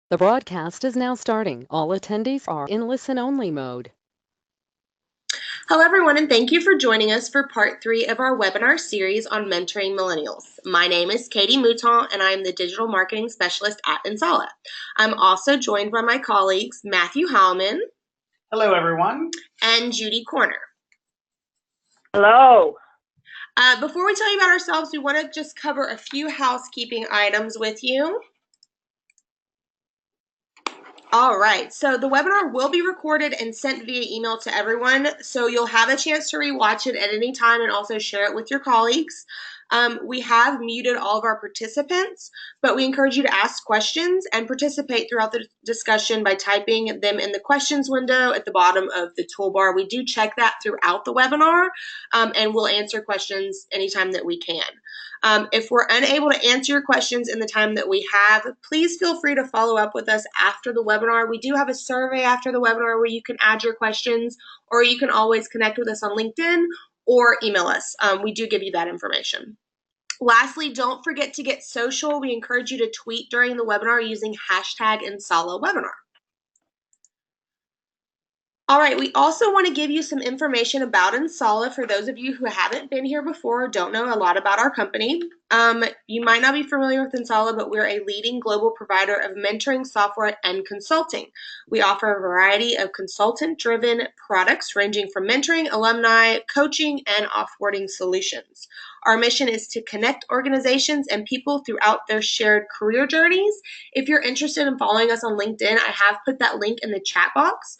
The broadcast is now starting. All attendees are in listen-only mode. Hello, everyone, and thank you for joining us for part 3 of our webinar series on Mentoring Millennials. My name is Katie Mouton, and I am the Digital Marketing Specialist at InSolid. I'm also joined by my colleagues, Matthew Howman. Hello, everyone. And Judy Corner. Hello. Before we tell you about ourselves, we want to just cover a few housekeeping items with you. All right, so the webinar will be recorded and sent via email to everyone, so you'll have a chance to rewatch it at any time and also share it with your colleagues. We have muted all of our participants, but we encourage you to ask questions and participate throughout the discussion by typing them in the questions window at the bottom of the toolbar. We do check that throughout the webinar, and we'll answer questions anytime that we can. If we're unable to answer your questions in the time that we have, please feel free to follow up with us after the webinar. We do have a survey after the webinar where you can add your questions, or you can always connect with us on LinkedIn or email us. We do give you that information. Lastly, don't forget to get social. We encourage you to tweet during the webinar using hashtag InSalaWebinar. All right, we also want to give you some information about InSala for those of you who haven't been here before or don't know a lot about our company. You might not be familiar with InSala, but we're a leading global provider of mentoring software and consulting. We offer a variety of consultant-driven products ranging from mentoring, alumni, coaching, and offboarding solutions. Our mission is to connect organizations and people throughout their shared career journeys. If you're interested in following us on LinkedIn, I have put that link in the chat box.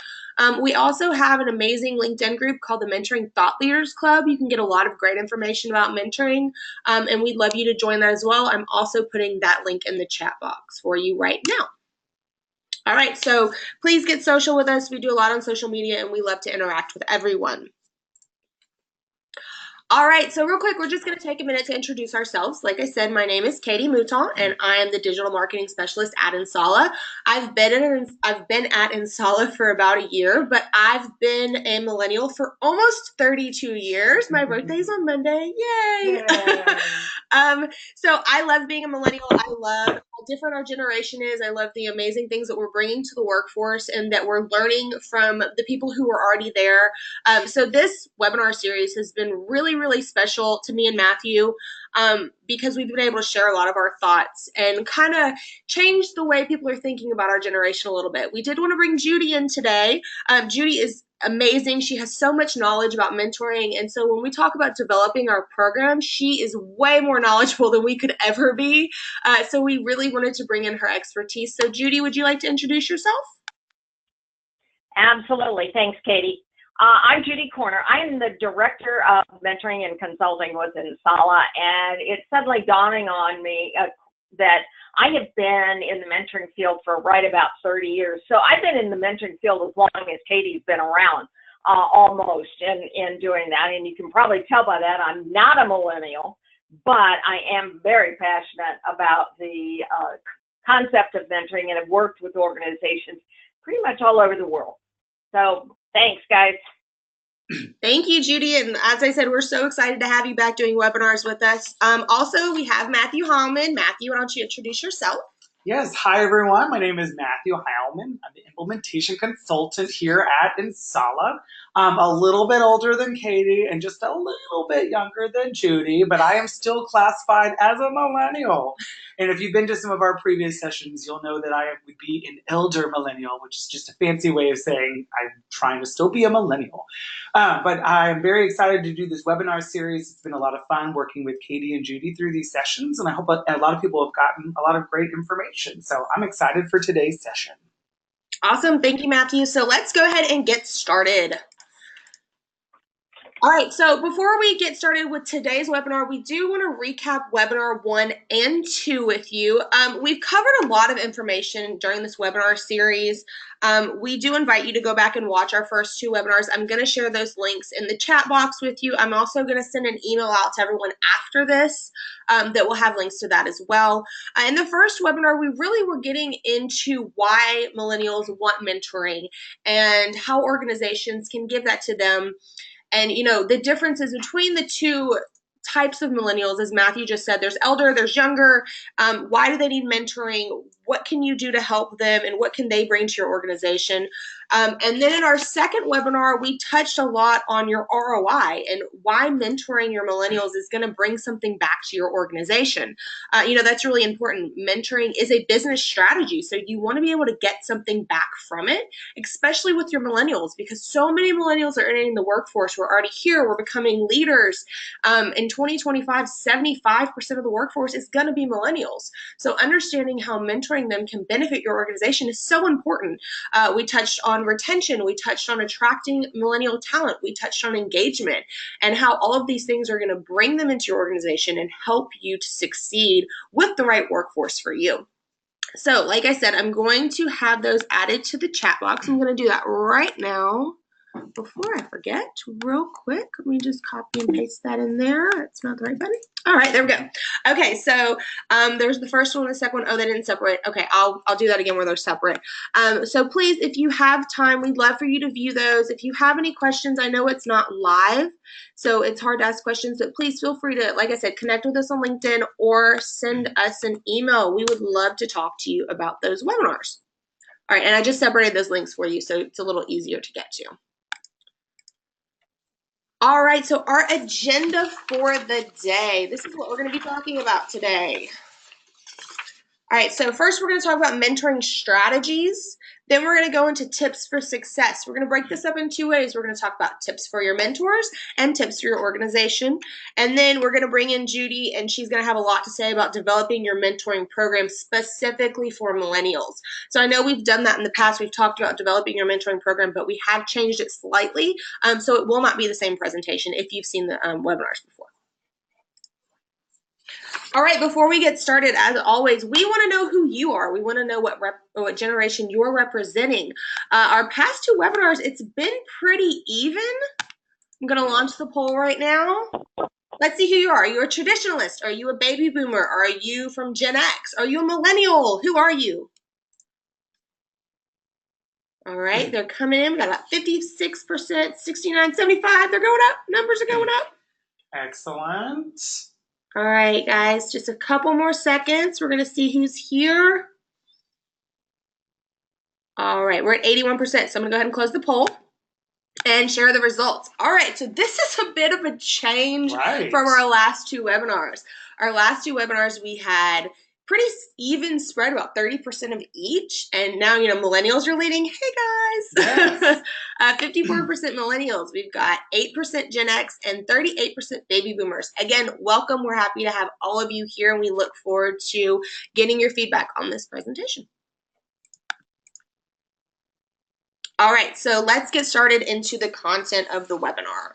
We also have an amazing LinkedIn group called the Mentoring Thought Leaders Club. You can get a lot of great information about mentoring, and we'd love you to join that as well. I'm also putting that link in the chat box for you right now. All right, so please get social with us. We do a lot on social media, and we love to interact with everyone. All right, so real quick, we're just going to take a minute to introduce ourselves. Like I said, my name is Katie Mouton, and I am the Digital Marketing Specialist at InSala. I've been at InSala for about a year, but I've been a millennial for almost 32 years. My birthday's on Monday. Yay! So I love being a millennial. I love how different our generation is. I love the amazing things that we're bringing to the workforce and that we're learning from the people who are already there. So this webinar series has been really special to me and Matthew because we've been able to share a lot of our thoughts and kind of change the way people are thinking about our generation a little bit. We did want to bring Judy in today. Judy is amazing. She has so much knowledge about mentoring, and so when we talk about developing our program, she is way more knowledgeable than we could ever be. So we really wanted to bring in her expertise. So Judy, would you like to introduce yourself? Absolutely. Thanks, Katie. I'm Judy Corner. I'm the Director of Mentoring and Consulting with InSala, and it's suddenly dawning on me that I have been in the mentoring field for right about 30 years. So I've been in the mentoring field as long as Katie's been around, almost in doing that. And you can probably tell by that I'm not a millennial, but I am very passionate about the concept of mentoring and have worked with organizations pretty much all over the world. So thanks, guys. Thank you, Judy. And as I said, we're so excited to have you back doing webinars with us. Also, we have Matthew Hallman. Matthew, why don't you introduce yourself? Yes, hi everyone. My name is Matthew Heilman. I'm the implementation consultant here at InSala. I'm a little bit older than Katie and just a little bit younger than Judy, but I am still classified as a millennial. And if you've been to some of our previous sessions, you'll know that I would be an elder millennial, which is just a fancy way of saying I'm trying to still be a millennial. But I'm very excited to do this webinar series. It's been a lot of fun working with Katie and Judy through these sessions, and I hope a lot of people have gotten a lot of great information. So I'm excited for today's session. Awesome. Thank you, Matthew. So let's go ahead and get started. All right, so before we get started with today's webinar, we do want to recap webinar 1 and 2 with you. We've covered a lot of information during this webinar series. We do invite you to go back and watch our first 2 webinars. I'm going to share those links in the chat box with you. I'm also going to send an email out to everyone after this that will have links to that as well. In the first webinar, we really were getting into why millennials want mentoring and how organizations can give that to them. And, you know, the differences between the 2 types of millennials, as Matthew just said, there's elder, there's younger. Why do they need mentoring? what can you do to help them and what can they bring to your organization. And then in our second webinar, we touched a lot on your ROI and why mentoring your millennials is going to bring something back to your organization. That's really important. Mentoring is a business strategy, so you want to be able to get something back from it, especially with your millennials, because so many millennials are entering the workforce. We're already here. We're becoming leaders. In 2025, 75% of the workforce is going to be millennials. So understanding how mentoring them can benefit your organization is so important. We touched on retention. We touched on attracting millennial talent. We touched on engagement and how all of these things are going to bring them into your organization and help you to succeed with the right workforce for you. So like I said, I'm going to have those added to the chat box. I'm going to do that right now. Before I forget, real quick, let me just copy and paste that in there. It's not the right button. All right, there we go. Okay, so there's the first one and the second one. Oh, they didn't separate. Okay, I'll do that again where they're separate. So please, if you have time, we'd love for you to view those. If you have any questions, I know it's not live, so it's hard to ask questions, but please feel free to, like I said, connect with us on LinkedIn or send us an email. We would love to talk to you about those webinars. All right, and I just separated those links for you, so it's a little easier to get to. All right, so our agenda for the day. This is what we're going to be talking about today. All right, so first we're going to talk about mentoring strategies. Then we're going to go into tips for success. We're going to break this up in two ways. We're going to talk about tips for your mentors and tips for your organization. And then we're going to bring in Judy, and she's going to have a lot to say about developing your mentoring program specifically for millennials. So I know we've done that in the past. We've talked about developing your mentoring program, but we have changed it slightly. So it will not be the same presentation if you've seen the webinars before. All right, before we get started, as always, we want to know who you are. We want to know what generation you're representing. Our past two webinars, it's been pretty even. I'm going to launch the poll right now. Let's see who you are. Are you a traditionalist? Are you a baby boomer? Are you from Gen X? Are you a millennial? Who are you? All right, they're coming in. We got about 56%, 69, 75. They're going up. Numbers are going up. Excellent. All right, guys, just a couple more seconds. We're going to see who's here. All right, we're at 81%, so I'm going to go ahead and close the poll and share the results. All right, so this is a bit of a change from our last two webinars. Our last two webinars, we had pretty even spread, about 30% of each. And now, millennials are leading. Hey, guys. Yes. 54% millennials. We've got 8% Gen X and 38% baby boomers. Again, welcome. We're happy to have all of you here, and we look forward to getting your feedback on this presentation. All right, so let's get started into the content of the webinar.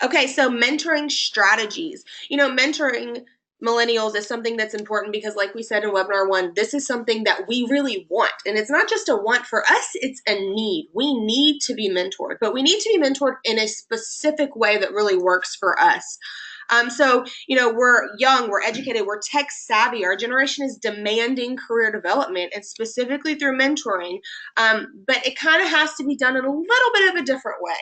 Okay, so mentoring strategies. Mentoring millennials is something that's important because, like we said in webinar one, this is something that we really want. And it's not just a want for us, it's a need. We need to be mentored, but we need to be mentored in a specific way that really works for us. So, we're young, we're educated, we're tech savvy. Our generation is demanding career development, and specifically through mentoring. But it kind of has to be done in a little bit of a different way.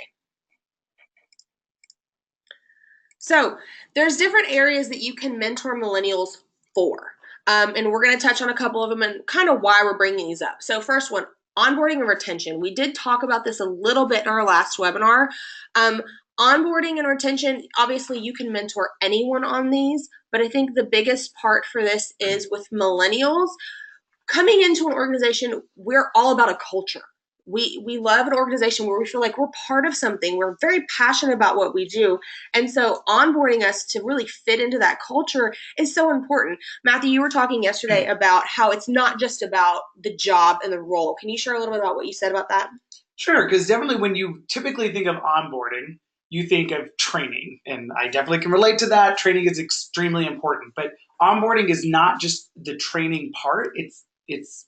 So there's different areas that you can mentor millennials for. And we're going to touch on a couple of them and kind of why we're bringing these up. So first one, onboarding and retention. We did talk about this a little bit in our last webinar. Onboarding and retention, obviously you can mentor anyone on these, but I think the biggest part for this is with millennials. Coming into an organization, we're all about a culture. We love an organization where we feel like we're part of something. We're very passionate about what we do. And so onboarding us to really fit into that culture is so important. Matthew, you were talking yesterday about how it's not just about the job and the role. Can you share a little bit about what you said about that? Sure, because definitely when you typically think of onboarding, you think of training. And I definitely can relate to that. Training is extremely important. But onboarding is not just the training part.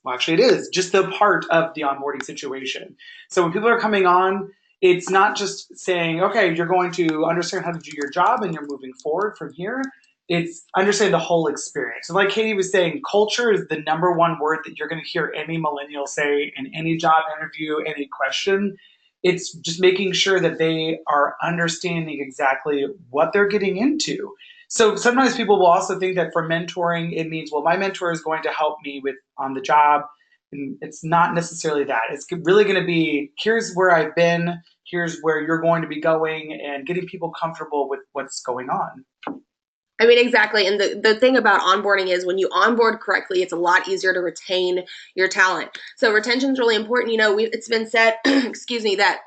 Well, actually it is just the part of the onboarding situation. So when people are coming on, it's not just saying, okay, you're going to understand how to do your job and you're moving forward from here. It's understanding the whole experience. And like Katie was saying, culture is the number one word that you're going to hear any millennial say in any job interview, any question. It's just making sure that they are understanding exactly what they're getting into. So sometimes people will also think that for mentoring, it means, well, my mentor is going to help me with on the job. And it's not necessarily that. It's really going to be, here's where I've been, here's where you're going to be going, and getting people comfortable with what's going on. I mean, exactly. And the thing about onboarding is when you onboard correctly, it's a lot easier to retain your talent. So retention is really important. You know, it's been said, excuse me, that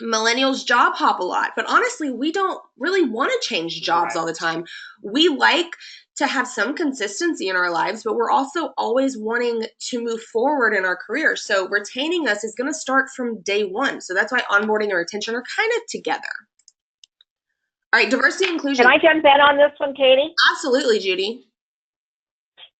millennials job hop a lot, but honestly, we don't really want to change jobs all the time. We like to have some consistency in our lives, but we're also always wanting to move forward in our career. So retaining us is going to start from day one. So that's why onboarding and retention are kind of together. All right, diversity and inclusion. Can I jump in on this one, Katie? Absolutely, Judy.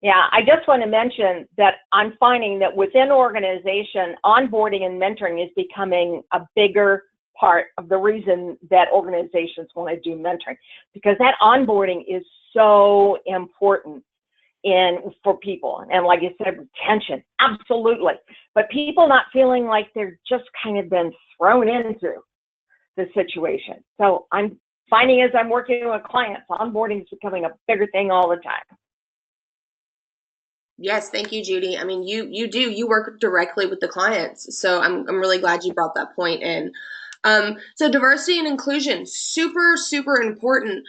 Yeah, I just want to mention that I'm finding that within organization, onboarding and mentoring is becoming a bigger part of the reason that organizations want to do mentoring, because that onboarding is so important for people. And like you said, retention, absolutely. But people not feeling like they're just kind of been thrown into the situation. So I'm finding as I'm working with clients, onboarding is becoming a bigger thing all the time. Yes, thank you, Judy. I mean, you work directly with the clients, so I'm really glad you brought that point in. So diversity and inclusion, super important,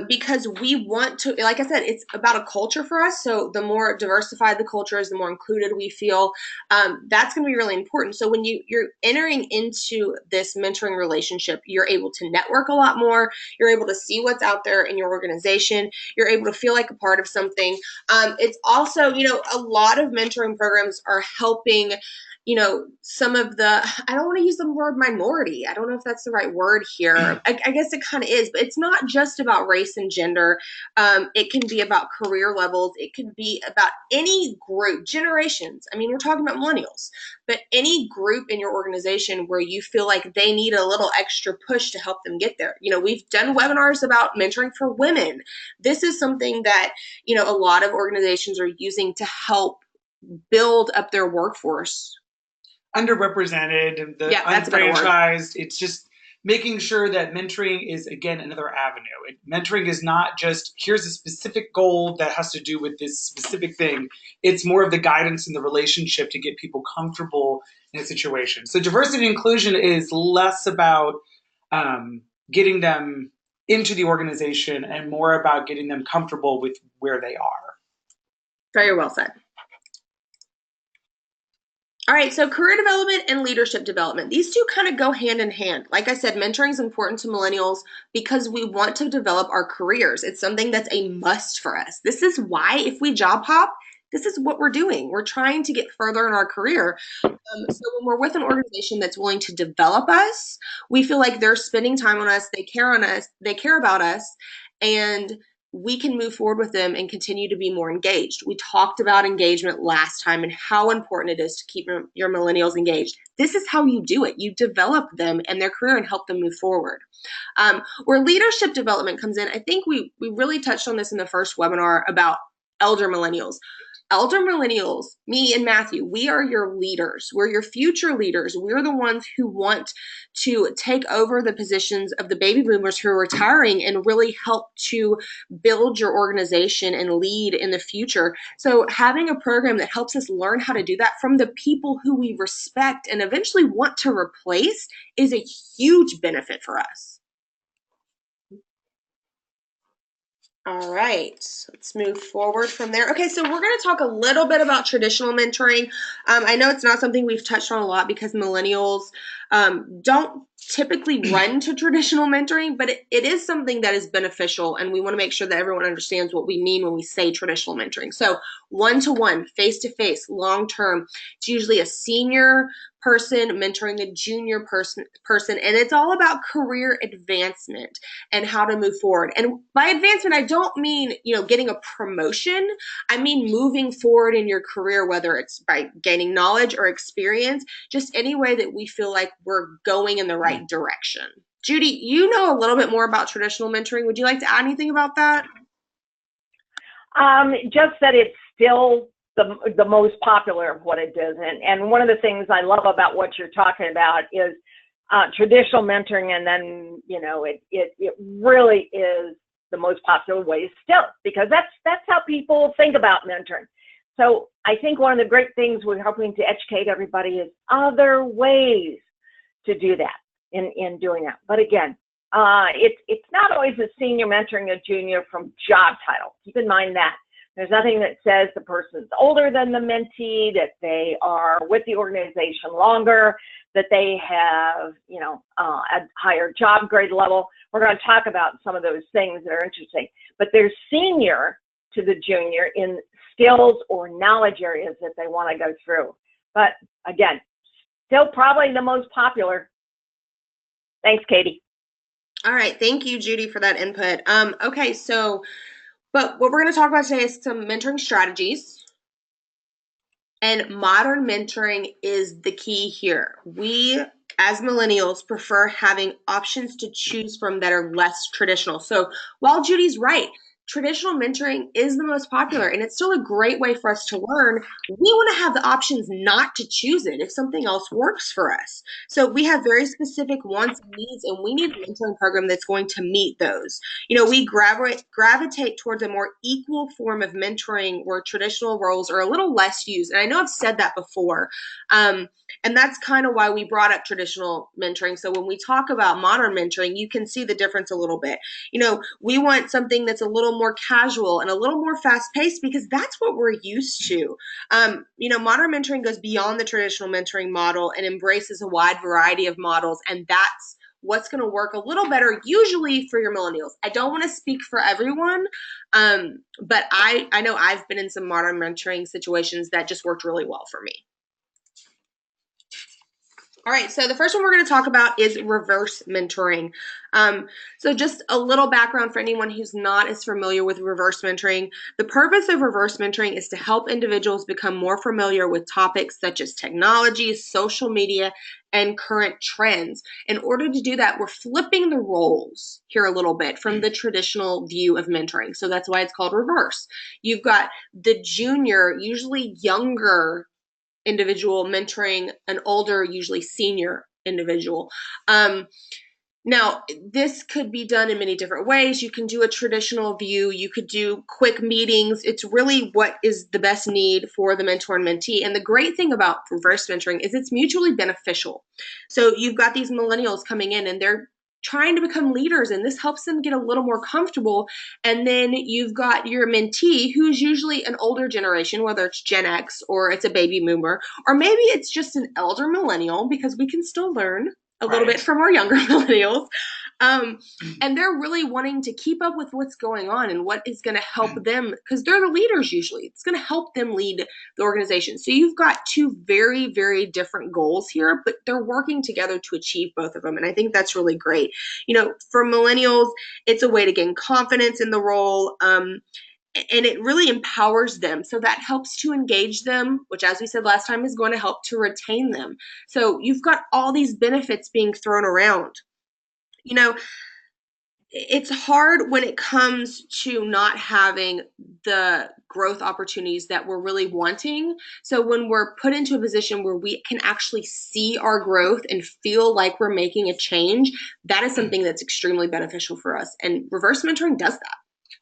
because we want to, like I said, it's about a culture for us. So the more diversified the culture is, the more included we feel. That's going to be really important. So when you're entering into this mentoring relationship, you're able to network a lot more. You're able to see what's out there in your organization. You're able to feel like a part of something. It's also, you know, a lot of mentoring programs are helping, you know, some of the, I don't want to use the word minority. I don't know if that's the right word here. I guess it kind of is, but it's not just about race and gender. It can be about career levels. It can be about any group, generations. I mean, we're talking about millennials, but any group in your organization where you feel like they need a little extra push to help them get there. You know, we've done webinars about mentoring for women. This is something that, you know, a lot of organizations are using to help build up their workforce. Underrepresented, the unfranchised. It's just making sure that mentoring is, again, another avenue. Mentoring is not just, here's a specific goal that has to do with this specific thing. It's more of the guidance and the relationship to get people comfortable in a situation. So diversity and inclusion is less about getting them into the organization and more about getting them comfortable with where they are. Very well said. All right, so career development and leadership development. These two kind of go hand in hand. Like I said, mentoring is important to millennials because we want to develop our careers. It's something that's a must for us. This is why if we job hop, this is what we're doing. We're trying to get further in our career. So when we're with an organization that's willing to develop us, we feel like they're spending time on us, they care about us, and we can move forward with them and continue to be more engaged. We talked about engagement last time and how important it is to keep your millennials engaged. This is how you do it. You develop them and their career and help them move forward. Where leadership development comes in, I think we really touched on this in the first webinar about elder millennials. Elder millennials, me and Matthew, we are your leaders. We're your future leaders. We're the ones who want to take over the positions of the baby boomers who are retiring and really help to build your organization and lead in the future. So having a program that helps us learn how to do that from the people who we respect and eventually want to replace is a huge benefit for us. All right, let's move forward from there. Okay, so we're going to talk a little bit about traditional mentoring. I know it's not something we've touched on a lot because millennials don't typically run to traditional mentoring, but it is something that is beneficial, and we want to make sure that everyone understands what we mean when we say traditional mentoring. So one-to-one, face-to-face, long-term, it's usually a senior person mentoring a junior person, and it's all about career advancement and how to move forward. And by advancement, I don't mean, you know, getting a promotion. I mean moving forward in your career, whether it's by gaining knowledge or experience, just any way that we feel like we're going in the right direction. Judy, you know a little bit more about traditional mentoring. Would you like to add anything about that? Just that it's still the most popular of what it does. And one of the things I love about what you're talking about is traditional mentoring, and then, you know, it really is the most popular ways still, because that's how people think about mentoring. So I think one of the great things we're hoping to educate everybody is other ways to do that in doing that. But again, it's not always a senior mentoring a junior from job title. Keep in mind that. There's nothing that says the person's older than the mentee, that they are with the organization longer, that they have, a higher job grade level. We're going to talk about some of those things that are interesting. But they're senior to the junior in skills or knowledge areas that they want to go through. But again, still probably the most popular. Thanks, Katie. All right. Thank you, Judy, for that input. Okay, but what we're going to talk about today is some mentoring strategies. And modern mentoring is the key here. We, as millennials, prefer having options to choose from that are less traditional. So while Judy's right, traditional mentoring is the most popular, and it's still a great way for us to learn. We want to have the options not to choose it if something else works for us. So we have very specific wants and needs, and we need a mentoring program that's going to meet those. We gravitate towards a more equal form of mentoring where traditional roles are a little less used. And I know I've said that before. And that's kind of why we brought up traditional mentoring. So when we talk about modern mentoring, you can see the difference a little bit. We want something that's a little more casual and a little more fast paced because that's what we're used to. Modern mentoring goes beyond the traditional mentoring model and embraces a wide variety of models. And that's what's going to work a little better usually for your millennials. I don't want to speak for everyone, but I know I've been in some modern mentoring situations that just worked really well for me. All right, so the first one we're going to talk about is reverse mentoring. So just a little background for anyone who's not as familiar with reverse mentoring. The purpose of reverse mentoring is to help individuals become more familiar with topics such as technology, social media, and current trends. In order to do that, we're flipping the roles here a little bit from the traditional view of mentoring. So that's why it's called reverse. You've got the junior, usually younger individual mentoring an older, usually senior individual. Now, this could be done in many different ways. You can do a traditional view. You could do quick meetings. It's really what is the best need for the mentor and mentee. And the great thing about reverse mentoring is it's mutually beneficial. So you've got these millennials coming in and they're trying to become leaders, and this helps them get a little more comfortable. And then you've got your mentee, who's usually an older generation, whether it's Gen X or it's a baby boomer, or maybe it's just an elder millennial, because we can still learn a little bit from our younger millennials. And they're really wanting to keep up with what's going on and what is going to help them, because they're the leaders usually. It's going to help them lead the organization. So you've got two very, very different goals here, but they're working together to achieve both of them. And I think that's really great. For millennials, it's a way to gain confidence in the role. And it really empowers them. So that helps to engage them, which, as we said last time, is going to help to retain them. So you've got all these benefits being thrown around. It's hard when it comes to not having the growth opportunities that we're really wanting. So when we're put into a position where we can actually see our growth and feel like we're making a change, that is something that's extremely beneficial for us. And reverse mentoring does that.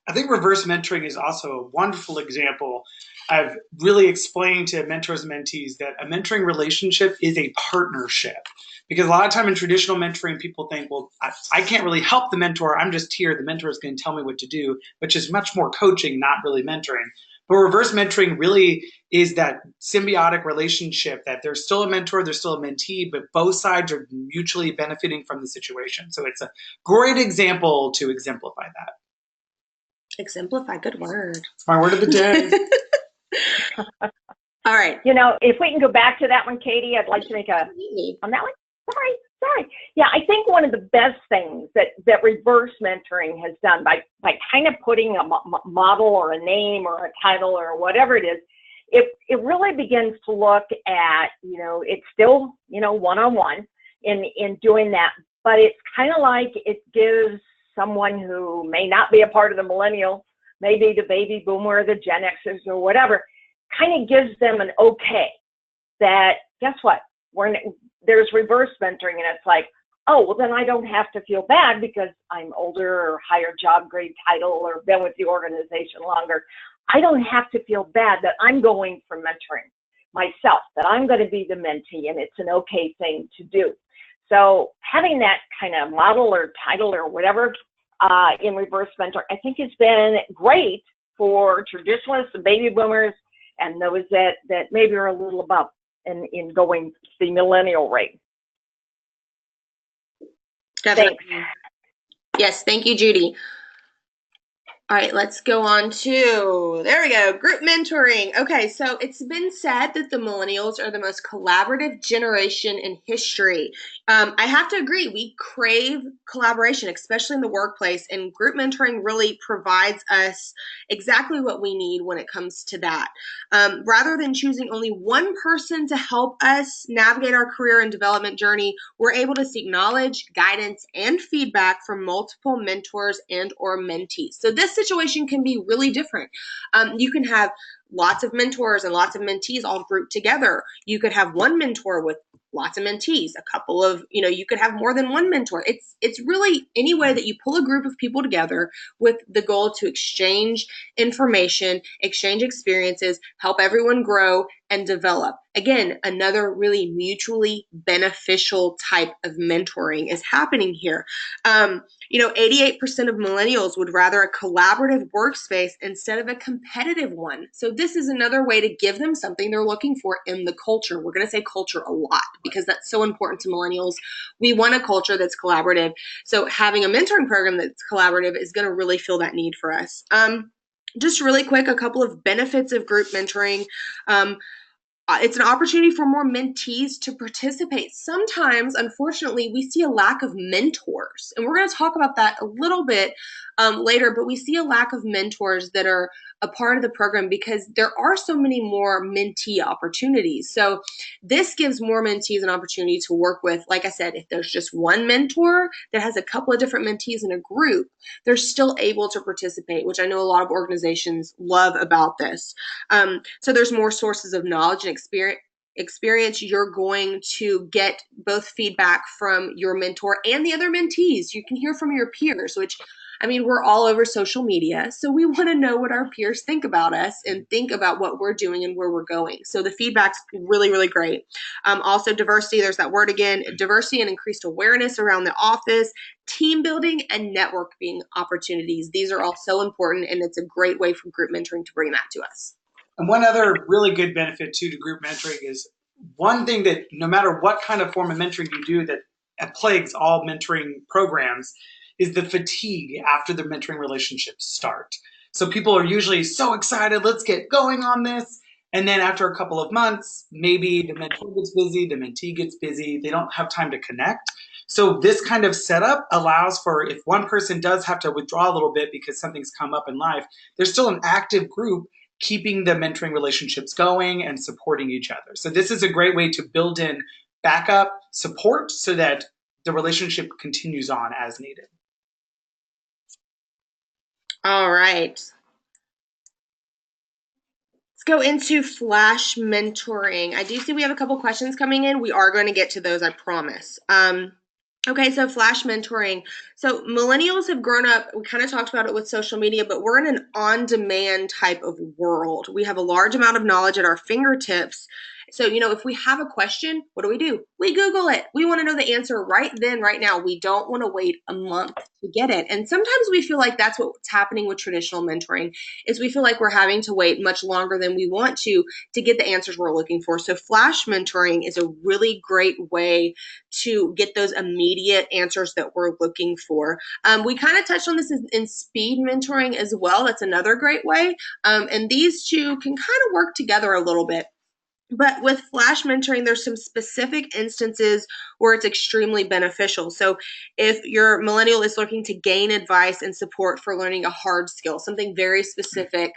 I think reverse mentoring is also a wonderful example of really explaining to mentors and mentees that a mentoring relationship is a partnership. Because a lot of time in traditional mentoring, people think, well, I can't really help the mentor. I'm just here. The mentor is going to tell me what to do, which is much more coaching, not really mentoring. But reverse mentoring really is that symbiotic relationship that there's still a mentor, there's still a mentee, but both sides are mutually benefiting from the situation. So it's a great example to exemplify that. Exemplify, good word. It's my word of the day. All right. If we can go back to that one, Katie, I'd like to make on that one. Sorry. Yeah, I think one of the best things that reverse mentoring has done by kind of putting a model or a name or a title or whatever it is, it really begins to look at, it's still, one-on-one in doing that, but it's kind of like it gives someone who may not be a part of the millennial, maybe the baby boomer or the Gen Xers or whatever, kind of gives them an okay that, guess what, there's reverse mentoring, and it's like, oh, well, then I don't have to feel bad because I'm older or higher job grade title or been with the organization longer. I don't have to feel bad that I'm going for mentoring myself, that I'm going to be the mentee, and it's an okay thing to do. So having that kind of model or title or whatever in reverse mentor, I think has been great for traditionalists and baby boomers and those that maybe are a little above in going the millennial rate. Definitely. Thanks. Yes, thank you, Judy. All right, let's go on to, there we go, group mentoring. Okay, so it's been said that the millennials are the most collaborative generation in history. I have to agree, we crave collaboration, especially in the workplace, and group mentoring really provides us exactly what we need when it comes to that. Rather than choosing only one person to help us navigate our career and development journey, we're able to seek knowledge, guidance, and feedback from multiple mentors and or mentees. So this situation can be really different. You can have lots of mentors and lots of mentees all grouped together. You could have one mentor with lots of mentees, a couple of, you could have more than one mentor. It's really any way that you pull a group of people together with the goal to exchange information, exchange experiences, help everyone grow and develop. Again, another really mutually beneficial type of mentoring is happening here. 88% of millennials would rather a collaborative workspace instead of a competitive one. So this is another way to give them something they're looking for in the culture. We're going to say culture a lot because that's so important to millennials. We want a culture that's collaborative. So having a mentoring program that's collaborative is going to really fill that need for us. Just really quick, a couple of benefits of group mentoring. It's an opportunity for more mentees to participate. Sometimes, unfortunately, we see a lack of mentors, and we're going to talk about that a little bit later, but we see a lack of mentors that are a part of the program because there are so many more mentee opportunities. So this gives more mentees an opportunity to work with. Like I said, if there's just one mentor that has a couple of different mentees in a group, they're still able to participate, which I know a lot of organizations love about this. So there's more sources of knowledge and experience. You're going to get both feedback from your mentor and the other mentees. You can hear from your peers, which, we're all over social media, so we want to know what our peers think about us and think about what we're doing and where we're going. So the feedback's really, really great. Also, diversity, there's that word again, diversity and increased awareness around the office, team building, and networking opportunities. These are all so important, and it's a great way for group mentoring to bring that to us. And one other really good benefit too to group mentoring is one thing that no matter what kind of form of mentoring you do that plagues all mentoring programs is the fatigue after the mentoring relationships start. So people are usually so excited, let's get going on this. And then after a couple of months, maybe the mentor gets busy, the mentee gets busy, they don't have time to connect. So this kind of setup allows for, if one person does have to withdraw a little bit because something's come up in life, there's still an active group keeping the mentoring relationships going and supporting each other. So this is a great way to build in backup support so that the relationship continues on as needed. All right. Let's go into flash mentoring. I do see we have a couple questions coming in. We are going to get to those, I promise. Okay, so flash mentoring. So millennials have grown up, we kind of talked about it with social media, but we're in an on-demand type of world. We have a large amount of knowledge at our fingertips. So, if we have a question, what do? We Google it. We want to know the answer right then, right now. We don't want to wait a month to get it. And sometimes we feel like that's what's happening with traditional mentoring, is we feel like we're having to wait much longer than we want to get the answers we're looking for. So flash mentoring is a really great way to get those immediate answers that we're looking for. We kind of touched on this in speed mentoring as well. That's another great way. And these two can kind of work together a little bit. But with flash mentoring, there's some specific instances where it's extremely beneficial. So if your millennial is looking to gain advice and support for learning a hard skill, something very specific,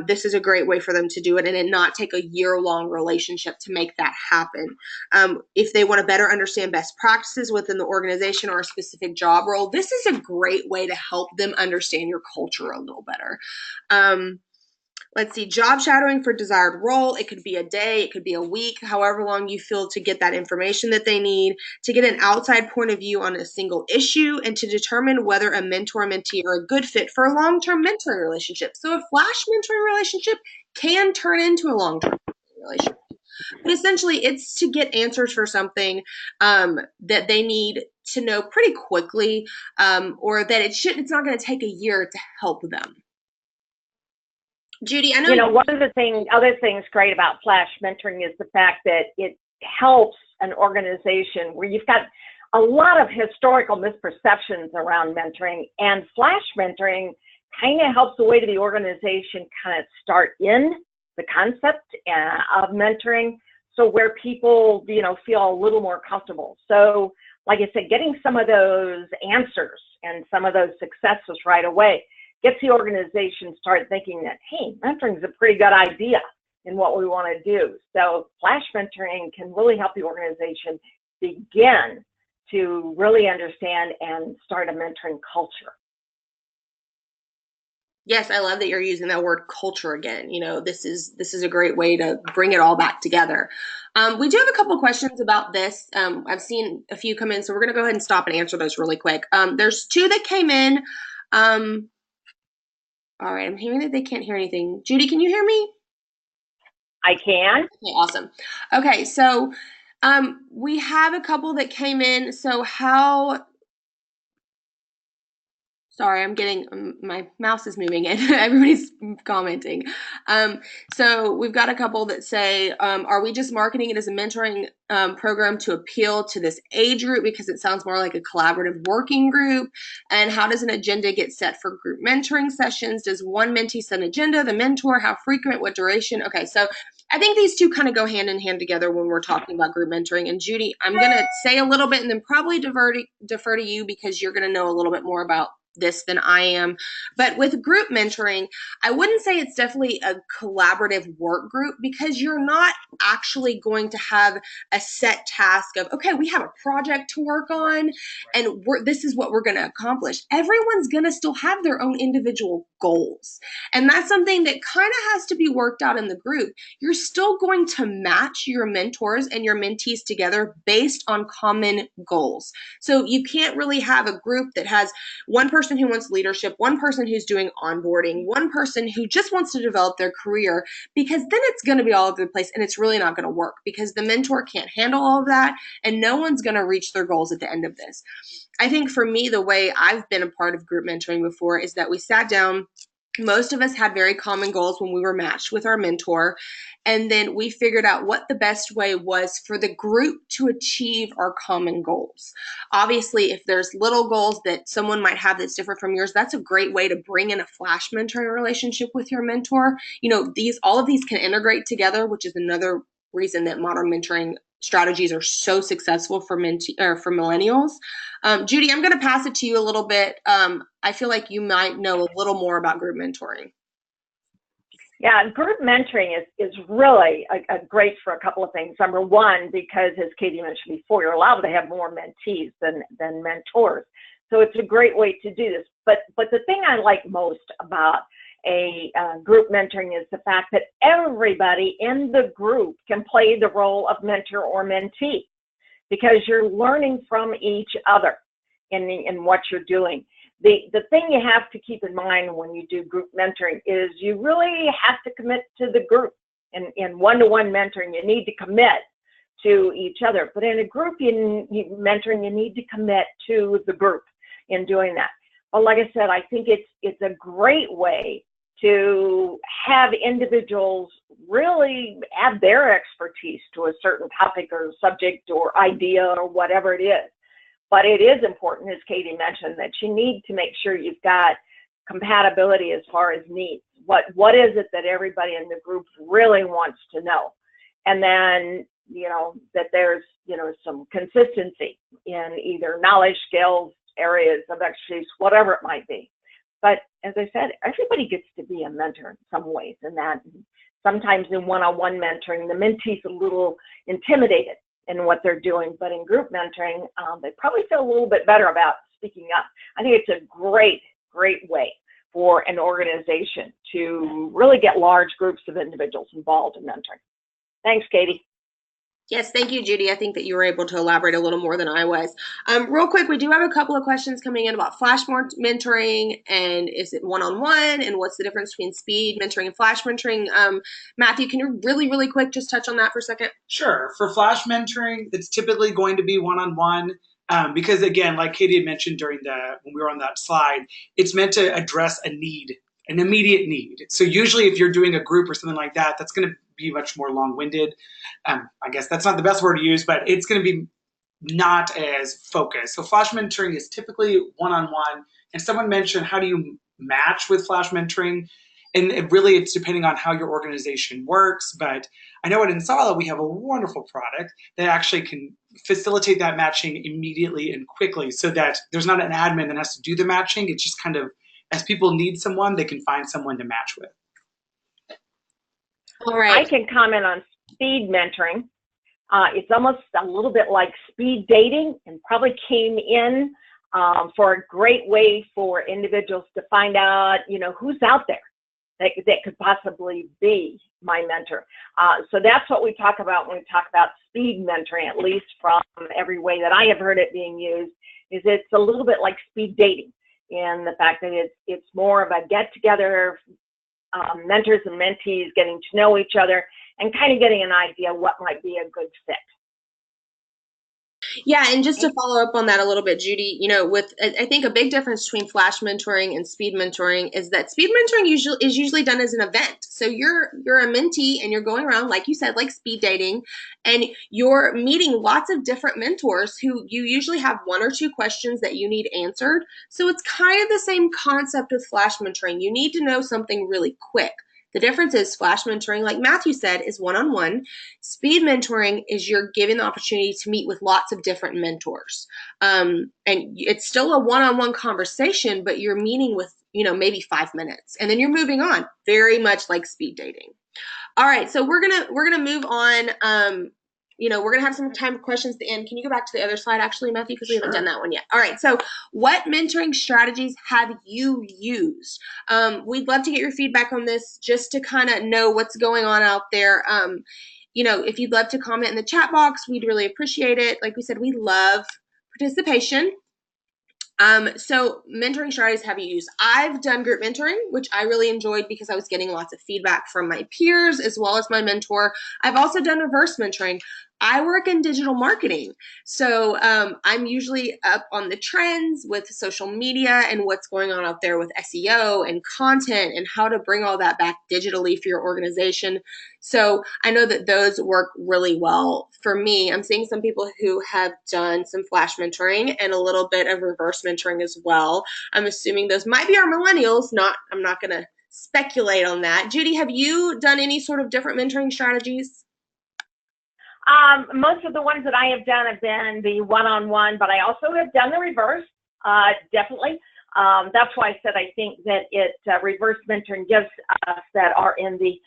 this is a great way for them to do it and it not take a year-long relationship to make that happen. If they want to better understand best practices within the organization or a specific job role, this is a great way to help them understand your culture a little better. let's see, job shadowing for desired role. It could be a day, it could be a week, however long you feel to get that information that they need, to get an outside point of view on a single issue, and to determine whether a mentor-mentee are a good fit for a long-term mentoring relationship. So a flash mentoring relationship can turn into a long-term relationship. But essentially, it's to get answers for something that they need to know pretty quickly, or that it's not going to take a year to help them. Judy, I know one of the other things great about flash mentoring is the fact that it helps an organization where you've got a lot of historical misperceptions around mentoring, and flash mentoring kind of helps the way to the organization kind of start in the concept of mentoring, so where people, feel a little more comfortable. So, like I said, getting some of those answers and some of those successes right away gets the organization start thinking that, hey, mentoring is a pretty good idea in what we want to do. So flash mentoring can really help the organization begin to really understand and start a mentoring culture. Yes, I love that you're using that word culture again. This is a great way to bring it all back together. We do have a couple questions about this. I've seen a few come in, so we're going to go ahead and stop and answer those really quick. There's two that came in. All right, I'm hearing that they can't hear anything. Judy, can you hear me? I can. Okay, awesome. Okay, so we have a couple that came in. So sorry, I'm getting, my mouse is moving and everybody's commenting. So we've got a couple that say, are we just marketing it as a mentoring program to appeal to this age group because it sounds more like a collaborative working group? And how does an agenda get set for group mentoring sessions? Does one mentee set an agenda, the mentor, how frequent, what duration? Okay, so I think these two kind of go hand in hand together when we're talking about group mentoring. And Judy, I'm going to say a little bit and then probably defer to you because you're going to know a little bit more about this than I am. But with group mentoring, I wouldn't say it's definitely a collaborative work group because you're not actually going to have a set task of, okay, we have a project to work on and this is what we're going to accomplish. Everyone's going to still have their own individual goals. And that's something that kind of has to be worked out in the group. You're still going to match your mentors and your mentees together based on common goals. So you can't really have a group that has one person who wants leadership, one person who's doing onboarding, one person who just wants to develop their career, because then it's going to be all over the place and it's really not going to work because the mentor can't handle all of that and no one's going to reach their goals at the end of this. I think for me, the way I've been a part of group mentoring before is that we sat down. Most of us had very common goals when we were matched with our mentor. And then we figured out what the best way was for the group to achieve our common goals. Obviously, if there's little goals that someone might have that's different from yours, that's a great way to bring in a flash mentoring relationship with your mentor. All of these can integrate together, which is another reason that modern mentoring strategies are so successful for millennials. Judy, I'm going to pass it to you a little bit. I feel like you might know a little more about group mentoring. Yeah, group mentoring is really a great for a couple of things. Number one, because as Katie mentioned before, you're allowed to have more mentees than mentors. So it's a great way to do this. But the thing I like most about a group mentoring is the fact that everybody in the group can play the role of mentor or mentee because you're learning from each other in what you're doing. The thing you have to keep in mind when you do group mentoring is you really have to commit to the group. In one-to-one mentoring, you need to commit to each other. But in a group mentoring, you need to commit to the group in doing that. But like I said, I think it's a great way to have individuals really add their expertise to a certain topic or subject or idea or whatever it is. But it is important, as Katie mentioned, that you need to make sure you've got compatibility as far as needs. What is it that everybody in the group really wants to know? And then, that there's, some consistency in either knowledge, skills, areas of expertise, whatever it might be. But as I said, everybody gets to be a mentor in some ways, and that sometimes in one-on-one mentoring, the mentee's a little intimidated in what they're doing, but in group mentoring, they probably feel a little bit better about speaking up. I think it's a great way for an organization to really get large groups of individuals involved in mentoring. Thanks, Katie. Yes, thank you, Judy. I think that you were able to elaborate a little more than I was. Real quick, we do have a couple of questions coming in about flash mentoring, and is it one-on-one, and what's the difference between speed mentoring and flash mentoring? Matthew, can you really quick just touch on that for a second? Sure. For flash mentoring, it's typically going to be one-on-one. Because again, like Katie had mentioned when we were on that slide, it's meant to address a need, an immediate need. So usually if you're doing a group or something like that, that's going to be much more long-winded. I guess that's not the best word to use, but it's going to be not as focused. So flash mentoring is typically one-on-one. And someone mentioned, how do you match with flash mentoring? And it's depending on how your organization works. But I know at InSolid, we have a wonderful product that actually can facilitate that matching immediately and quickly, so that there's not an admin that has to do the matching. It's just kind of, as people need someone, they can find someone to match with. All right. I can comment on speed mentoring. It's almost a little bit like speed dating, and probably came in for a great way for individuals to find out, who's out there that could possibly be my mentor. So that's what we talk about when we talk about speed mentoring, at least from every way that I have heard it being used, is it's a little bit like speed dating, in the fact that it's more of a get-together, mentors and mentees getting to know each other and kind of getting an idea what might be a good fit. Yeah, and just to follow up on that a little bit, Judy, I think a big difference between flash mentoring and speed mentoring is that speed mentoring is usually done as an event. So you're a mentee and you're going around, like you said, like speed dating, and you're meeting lots of different mentors who you usually have one or two questions that you need answered. So it's kind of the same concept with flash mentoring. You need to know something really quick. The difference is flash mentoring, like Matthew said, is one-on-one. Speed mentoring is you're given the opportunity to meet with lots of different mentors. And it's still a one-on-one conversation, but you're meeting with, maybe 5 minutes, and then you're moving on, very much like speed dating. All right, so we're gonna move on. We're going to have some time for questions at the end. Can you go back to the other slide, actually, Matthew, because we haven't done that one yet. All right, so what mentoring strategies have you used? We'd love to get your feedback on this, just to kind of know what's going on out there. If you'd love to comment in the chat box, we'd really appreciate it. Like we said, we love participation. So mentoring strategies have you used? I've done group mentoring, which I really enjoyed because I was getting lots of feedback from my peers as well as my mentor. I've also done reverse mentoring. I work in digital marketing, so I'm usually up on the trends with social media and what's going on out there with SEO and content and how to bring all that back digitally for your organization. So I know that those work really well for me. I'm seeing some people who have done some flash mentoring and a little bit of reverse mentoring as well. I'm assuming those might be our millennials. I'm not going to speculate on that. Judy, have you done any sort of different mentoring strategies? Most of the ones that I have done have been the one-on-one, but I also have done the reverse, definitely. That's why I said I think that reverse mentoring gives us that are in the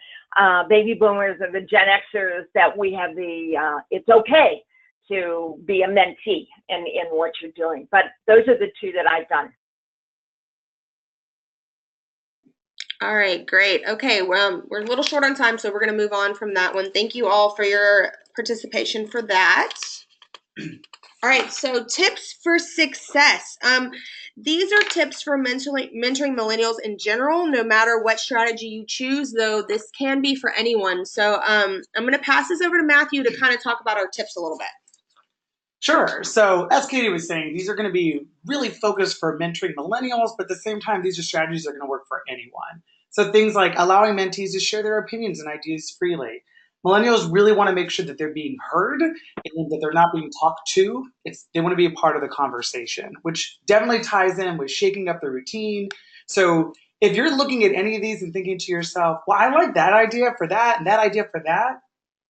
baby boomers or the Gen Xers that we have it's okay to be a mentee in what you're doing. But those are the two that I've done. All right, great. Okay, well, we're a little short on time, so we're going to move on from that one. Thank you all for your participation for that. All right, so tips for success. These are tips for mentoring millennials in general, no matter what strategy you choose, though this can be for anyone. So I'm going to pass this over to Matthew to kind of talk about our tips a little bit. Sure. So as Katie was saying, these are going to be really focused for mentoring millennials, but at the same time, these are strategies that are going to work for anyone. So things like allowing mentees to share their opinions and ideas freely. Millennials really want to make sure that they're being heard and that they're not being talked to. They want to be a part of the conversation, which definitely ties in with shaking up the routine. So if you're looking at any of these and thinking to yourself, well, I like that idea for that and that idea for that,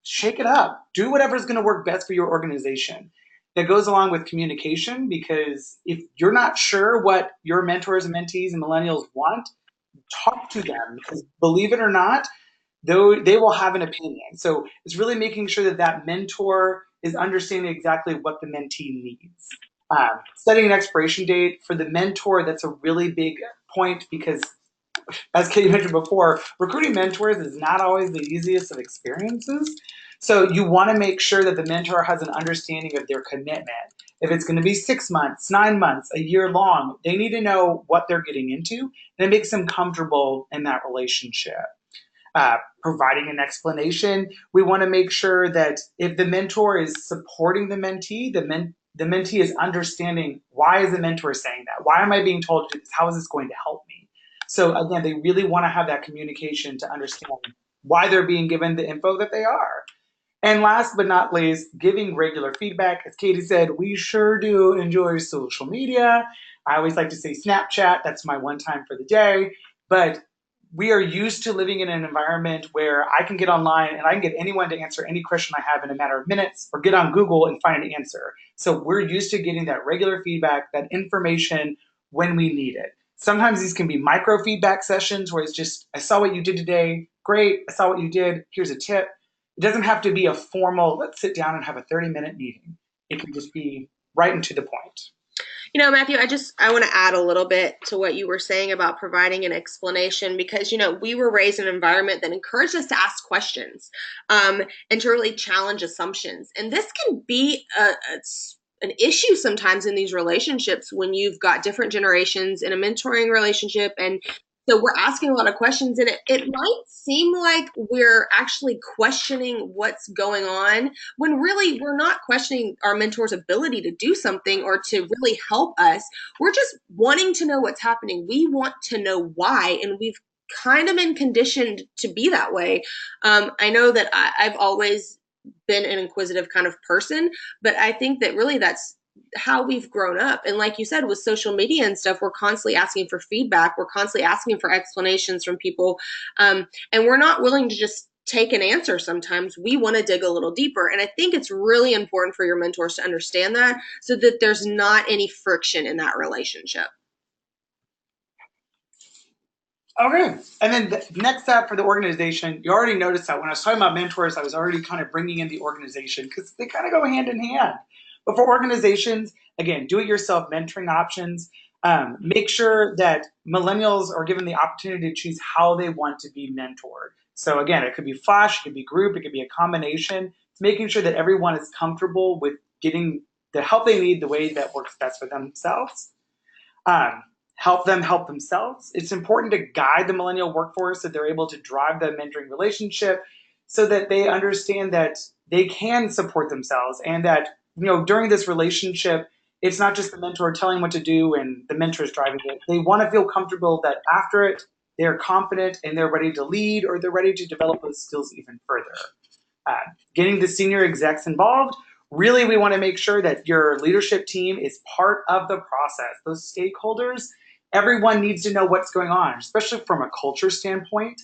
shake it up. Do whatever's going to work best for your organization. That goes along with communication, because if you're not sure what your mentors and mentees and millennials want, talk to them, because believe it or not, they will have an opinion. So it's really making sure that that mentor is understanding exactly what the mentee needs. Setting an expiration date for the mentor, that's a really big point, because as Katie mentioned before, recruiting mentors is not always the easiest of experiences. So you want to make sure that the mentor has an understanding of their commitment. If it's going to be 6 months, 9 months, a year long, they need to know what they're getting into, and it makes them comfortable in that relationship. Providing an explanation, we want to make sure that if the mentor is supporting the mentee, the mentee is understanding, why is the mentor saying that? Why am I being told to do this? How is this going to help me? So again, they really want to have that communication to understand why they're being given the info that they are. And last but not least, giving regular feedback. As Katie said, we sure do enjoy social media. I always like to say Snapchat, that's my one time for the day. But we are used to living in an environment where I can get online and I can get anyone to answer any question I have in a matter of minutes, or get on Google and find an answer. So we're used to getting that regular feedback, that information when we need it. Sometimes these can be micro feedback sessions where it's just, I saw what you did today. Great. I saw what you did. Here's a tip. It doesn't have to be a formal, let's sit down and have a 30-minute meeting. It can just be right and to the point. Matthew, I want to add a little bit to what you were saying about providing an explanation, because, we were raised in an environment that encouraged us to ask questions, and to really challenge assumptions. And this can be an issue sometimes in these relationships when you've got different generations in a mentoring relationship. And so we're asking a lot of questions, and it might seem like we're actually questioning what's going on, when really we're not questioning our mentor's ability to do something or to really help us. We're just wanting to know what's happening. We want to know why, and we've kind of been conditioned to be that way. I know that I've always been an inquisitive kind of person, but I think that really that's how we've grown up. And like you said, with social media and stuff, we're constantly asking for feedback. We're constantly asking for explanations from people. And we're not willing to just take an answer. Sometimes we want to dig a little deeper. And I think it's really important for your mentors to understand that, so that there's not any friction in that relationship. Okay. And then the next step for the organization, you already noticed that when I was talking about mentors, I was already kind of bringing in the organization, because they kind of go hand in hand. But for organizations, again, do-it-yourself mentoring options. Make sure that millennials are given the opportunity to choose how they want to be mentored. So again, it could be flash, it could be group, it could be a combination. It's making sure that everyone is comfortable with getting the help they need the way that works best for themselves. Help them help themselves. It's important to guide the millennial workforce so they're able to drive the mentoring relationship, so that they understand that they can support themselves, and that during this relationship, it's not just the mentor telling what to do and the mentor is driving it. They want to feel comfortable that after it, they're confident and they're ready to lead, or they're ready to develop those skills even further. Getting the senior execs involved. Really, we want to make sure that your leadership team is part of the process. Those stakeholders, everyone needs to know what's going on, especially from a culture standpoint,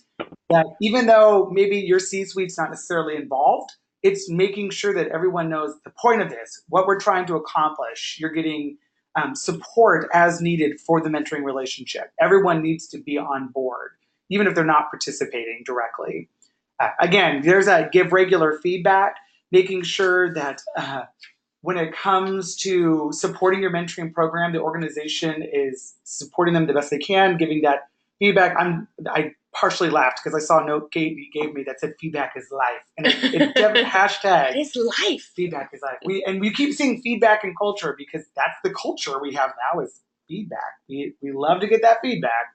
that even though maybe your C-suite's not necessarily involved, it's making sure that everyone knows the point of this, what we're trying to accomplish. You're getting support as needed for the mentoring relationship. Everyone needs to be on board, even if they're not participating directly. Again, there's a give regular feedback, making sure that when it comes to supporting your mentoring program, the organization is supporting them the best they can, giving that feedback. I partially laughed because I saw a note Katie gave me that said feedback is life. And it hashtag it is life. Feedback is life. We keep seeing feedback in culture, because that's the culture we have now, is feedback. We love to get that feedback.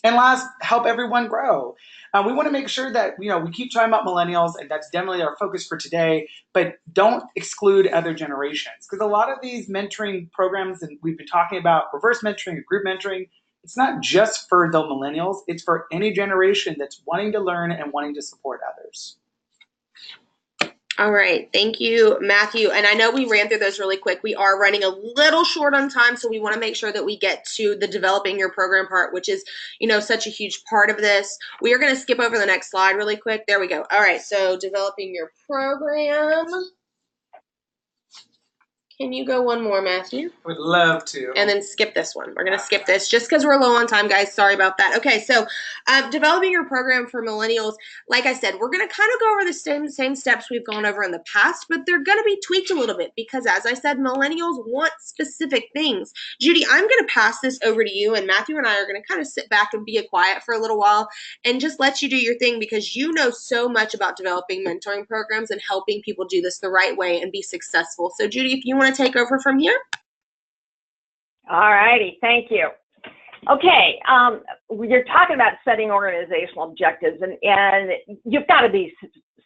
And last, help everyone grow. We want to make sure that we keep talking about millennials, and that's definitely our focus for today, but don't exclude other generations, because a lot of these mentoring programs, and we've been talking about reverse mentoring, group mentoring, it's not just for the millennials, it's for any generation that's wanting to learn and wanting to support others. All right. Thank you, Matthew. And I know we ran through those really quick. We are running a little short on time, so we want to make sure that we get to the developing your program part, which is, such a huge part of this. We are going to skip over the next slide really quick. There we go. All right. So developing your program. Can you go one more, Matthew? Would love to. And then skip this one. We're going to skip this just because we're low on time, guys. Sorry about that. Okay, so developing your program for millennials, like I said, we're going to kind of go over the same steps we've gone over in the past, but they're going to be tweaked a little bit because, as I said, millennials want specific things. Judy, I'm going to pass this over to you, and Matthew and I are going to kind of sit back and be quiet for a little while and just let you do your thing because you know so much about developing mentoring programs and helping people do this the right way and be successful. So, Judy, if you want to take over from here. All righty, thank you. Okay, you're talking about setting organizational objectives, and you've got to be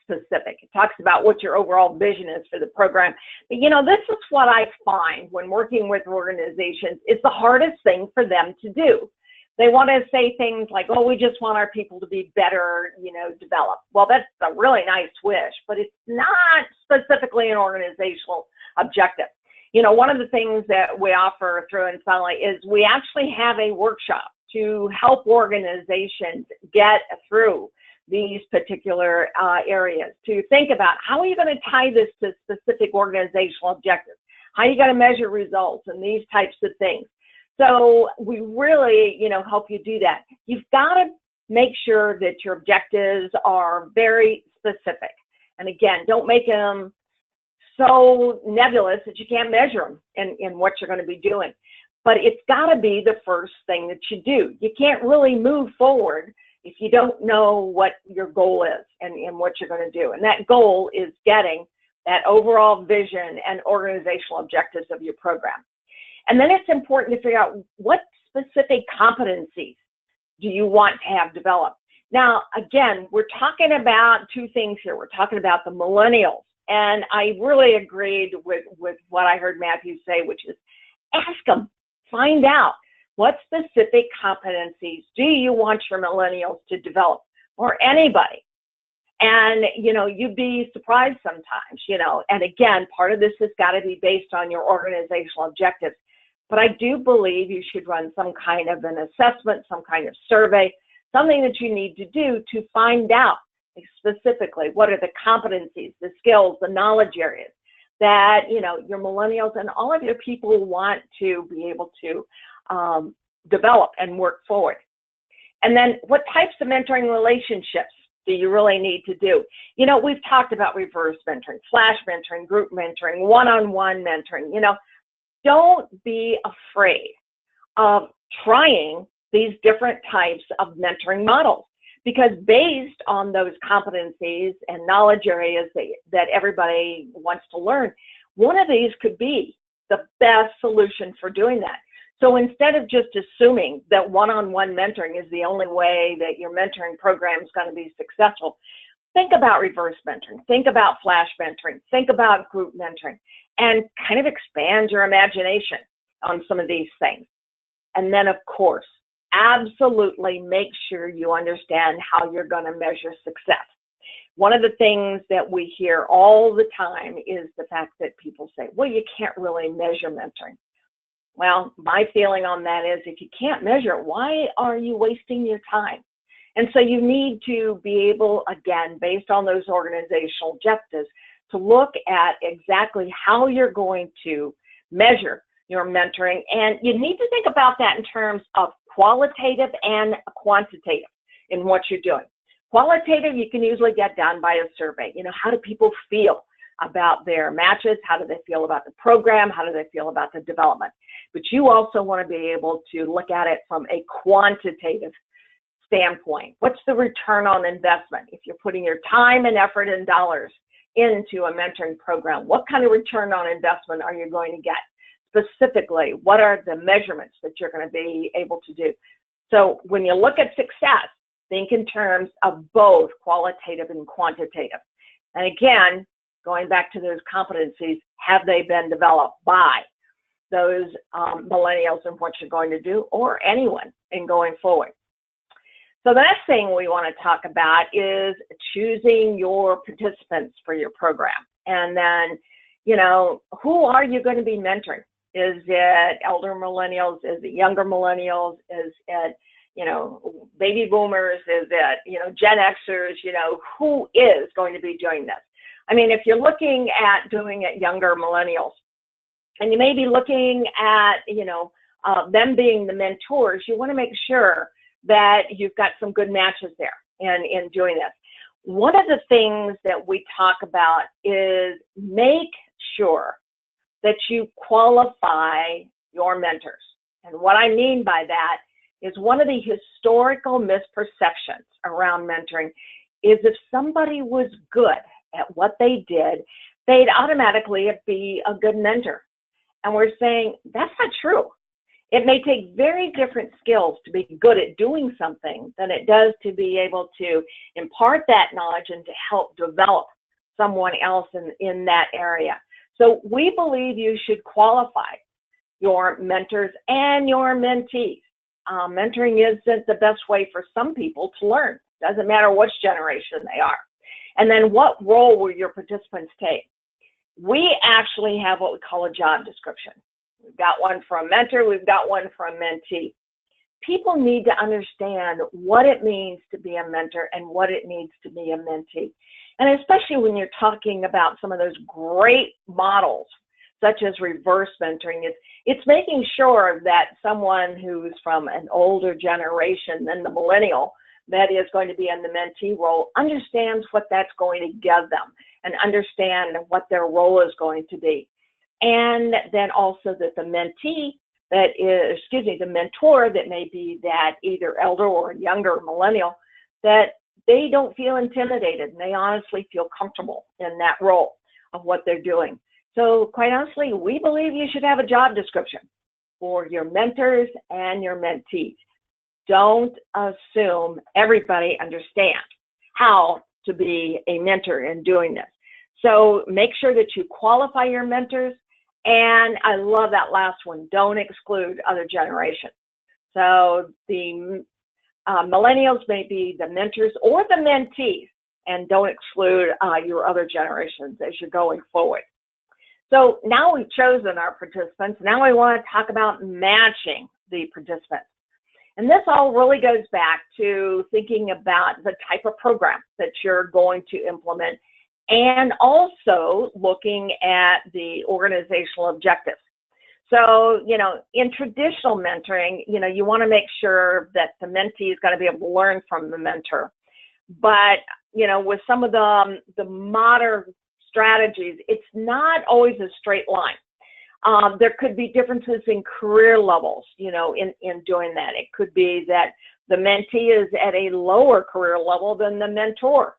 specific. It talks about what your overall vision is for the program. But, you know, this is what I find when working with organizations. It's the hardest thing for them to do. They want to say things like, oh, we just want our people to be better, you know, developed. Well, that's a really nice wish, but it's not specifically an organizational objective. You know, one of the things that we offer through InSolid is we actually have a workshop to help organizations get through these particular areas, to think about how are you going to tie this to specific organizational objectives, how are you going to measure results and these types of things. So we really, you know, help you do that. You've got to make sure that your objectives are very specific. And again, don't make them so nebulous that you can't measure them in what you're going to be doing. But it's got to be the first thing that you do. You can't really move forward if you don't know what your goal is and what you're going to do. And that goal is getting that overall vision and organizational objectives of your program. And then it's important to figure out what specific competencies do you want to have developed. Now, again, we're talking about two things here. We're talking about the millennials. And I really agreed with what I heard Matthew say, which is ask them, find out what specific competencies do you want your millennials to develop, or anybody. And, you know, you'd be surprised sometimes, you know, and again, part of this has got to be based on your organizational objectives. But I do believe you should run some kind of an assessment, some kind of survey, something that you need to do to find out specifically what are the competencies, the skills, the knowledge areas that, you know, your millennials and all of your people want to be able to develop and work forward. And then what types of mentoring relationships do you really need to do? You know, we've talked about reverse mentoring, flash mentoring, group mentoring, one-on-one mentoring. You know, don't be afraid of trying these different types of mentoring models, because based on those competencies and knowledge areas that everybody wants to learn, one of these could be the best solution for doing that. So instead of just assuming that one-on-one mentoring is the only way that your mentoring program is going to be successful, think about reverse mentoring, think about flash mentoring, think about group mentoring, and kind of expand your imagination on some of these things. And then, of course, absolutely make sure you understand how you're going to measure success. One of the things that we hear all the time is the fact that people say, well, you can't really measure mentoring. Well, my feeling on that is if you can't measure it, why are you wasting your time? And so you need to be able, again, based on those organizational objectives, to look at exactly how you're going to measure your mentoring. And you need to think about that in terms of qualitative and quantitative in what you're doing. Qualitative, you can usually get done by a survey. You know, how do people feel about their matches? How do they feel about the program? How do they feel about the development? But you also want to be able to look at it from a quantitative standpoint. What's the return on investment? If you're putting your time and effort and dollars into a mentoring program, what kind of return on investment are you going to get? Specifically, what are the measurements that you're going to be able to do? So when you look at success, think in terms of both qualitative and quantitative. And again, going back to those competencies, have they been developed by those millennials in what you're going to do, or anyone in going forward? So the next thing we want to talk about is choosing your participants for your program. And then, you know, who are you going to be mentoring? Is it elder millennials? Is it younger millennials? Is it, you know, baby boomers? Is it, you know, Gen Xers? You know, who is going to be doing this? I mean, if you're looking at doing it younger millennials, and you may be looking at, them being the mentors. You want to make sure that you've got some good matches there in doing this. One of the things that we talk about is make sure that you qualify your mentors. And what I mean by that is one of the historical misperceptions around mentoring is if somebody was good at what they did, they'd automatically be a good mentor. And we're saying that's not true. It may take very different skills to be good at doing something than it does to be able to impart that knowledge and to help develop someone else in that area. So we believe you should qualify your mentors and your mentees. Mentoring isn't the best way for some people to learn. Doesn't matter which generation they are. And then what role will your participants take? We actually have what we call a job description. We've got one for a mentor, we've got one for a mentee. People need to understand what it means to be a mentor and what it needs to be a mentee. And especially when you're talking about some of those great models, such as reverse mentoring, it's making sure that someone who's from an older generation than the millennial that is going to be in the mentee role understands what that's going to give them and understand what their role is going to be. And then also that the mentee the mentor that may be that either elder or younger millennial, that they don't feel intimidated and they honestly feel comfortable in that role of what they're doing. So quite honestly, we believe you should have a job description for your mentors and your mentees. Don't assume everybody understands how to be a mentor in doing this. So make sure that you qualify your mentors. And I love that last one, don't exclude other generations. So the millennials may be the mentors or the mentees, and don't exclude your other generations as you're going forward. So now we've chosen our participants. Now we want to talk about matching the participants. And this all really goes back to thinking about the type of program that you're going to implement, and also looking at the organizational objectives. So, in traditional mentoring, you want to make sure that the mentee is going to be able to learn from the mentor. But, with some of the modern strategies, it's not always a straight line. There could be differences in career levels, in doing that. It could be that the mentee is at a lower career level than the mentor.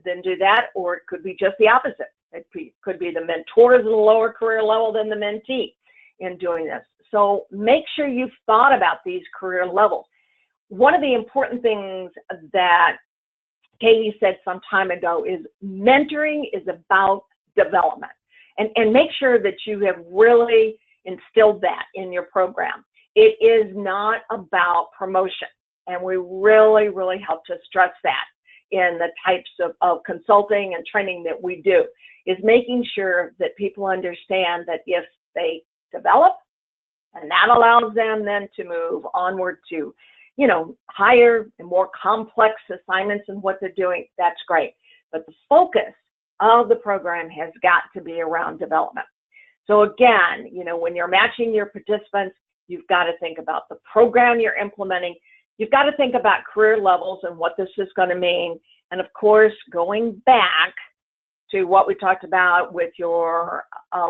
Then do that, or it could be just the opposite. It could be the mentor is at a lower career level than the mentee in doing this. So make sure you've thought about these career levels. One of the important things that Katie said some time ago is mentoring is about development. And make sure that you have really instilled that in your program. It is not about promotion. And we really, really help to stress that in the types of consulting and training that we do, is making sure that people understand that if they develop, and that allows them then to move onward to, higher and more complex assignments and what they're doing, that's great. But the focus of the program has got to be around development. So again, when you're matching your participants, you've got to think about the program you're implementing. You've got to think about career levels and what this is going to mean. And of course, going back to what we talked about with your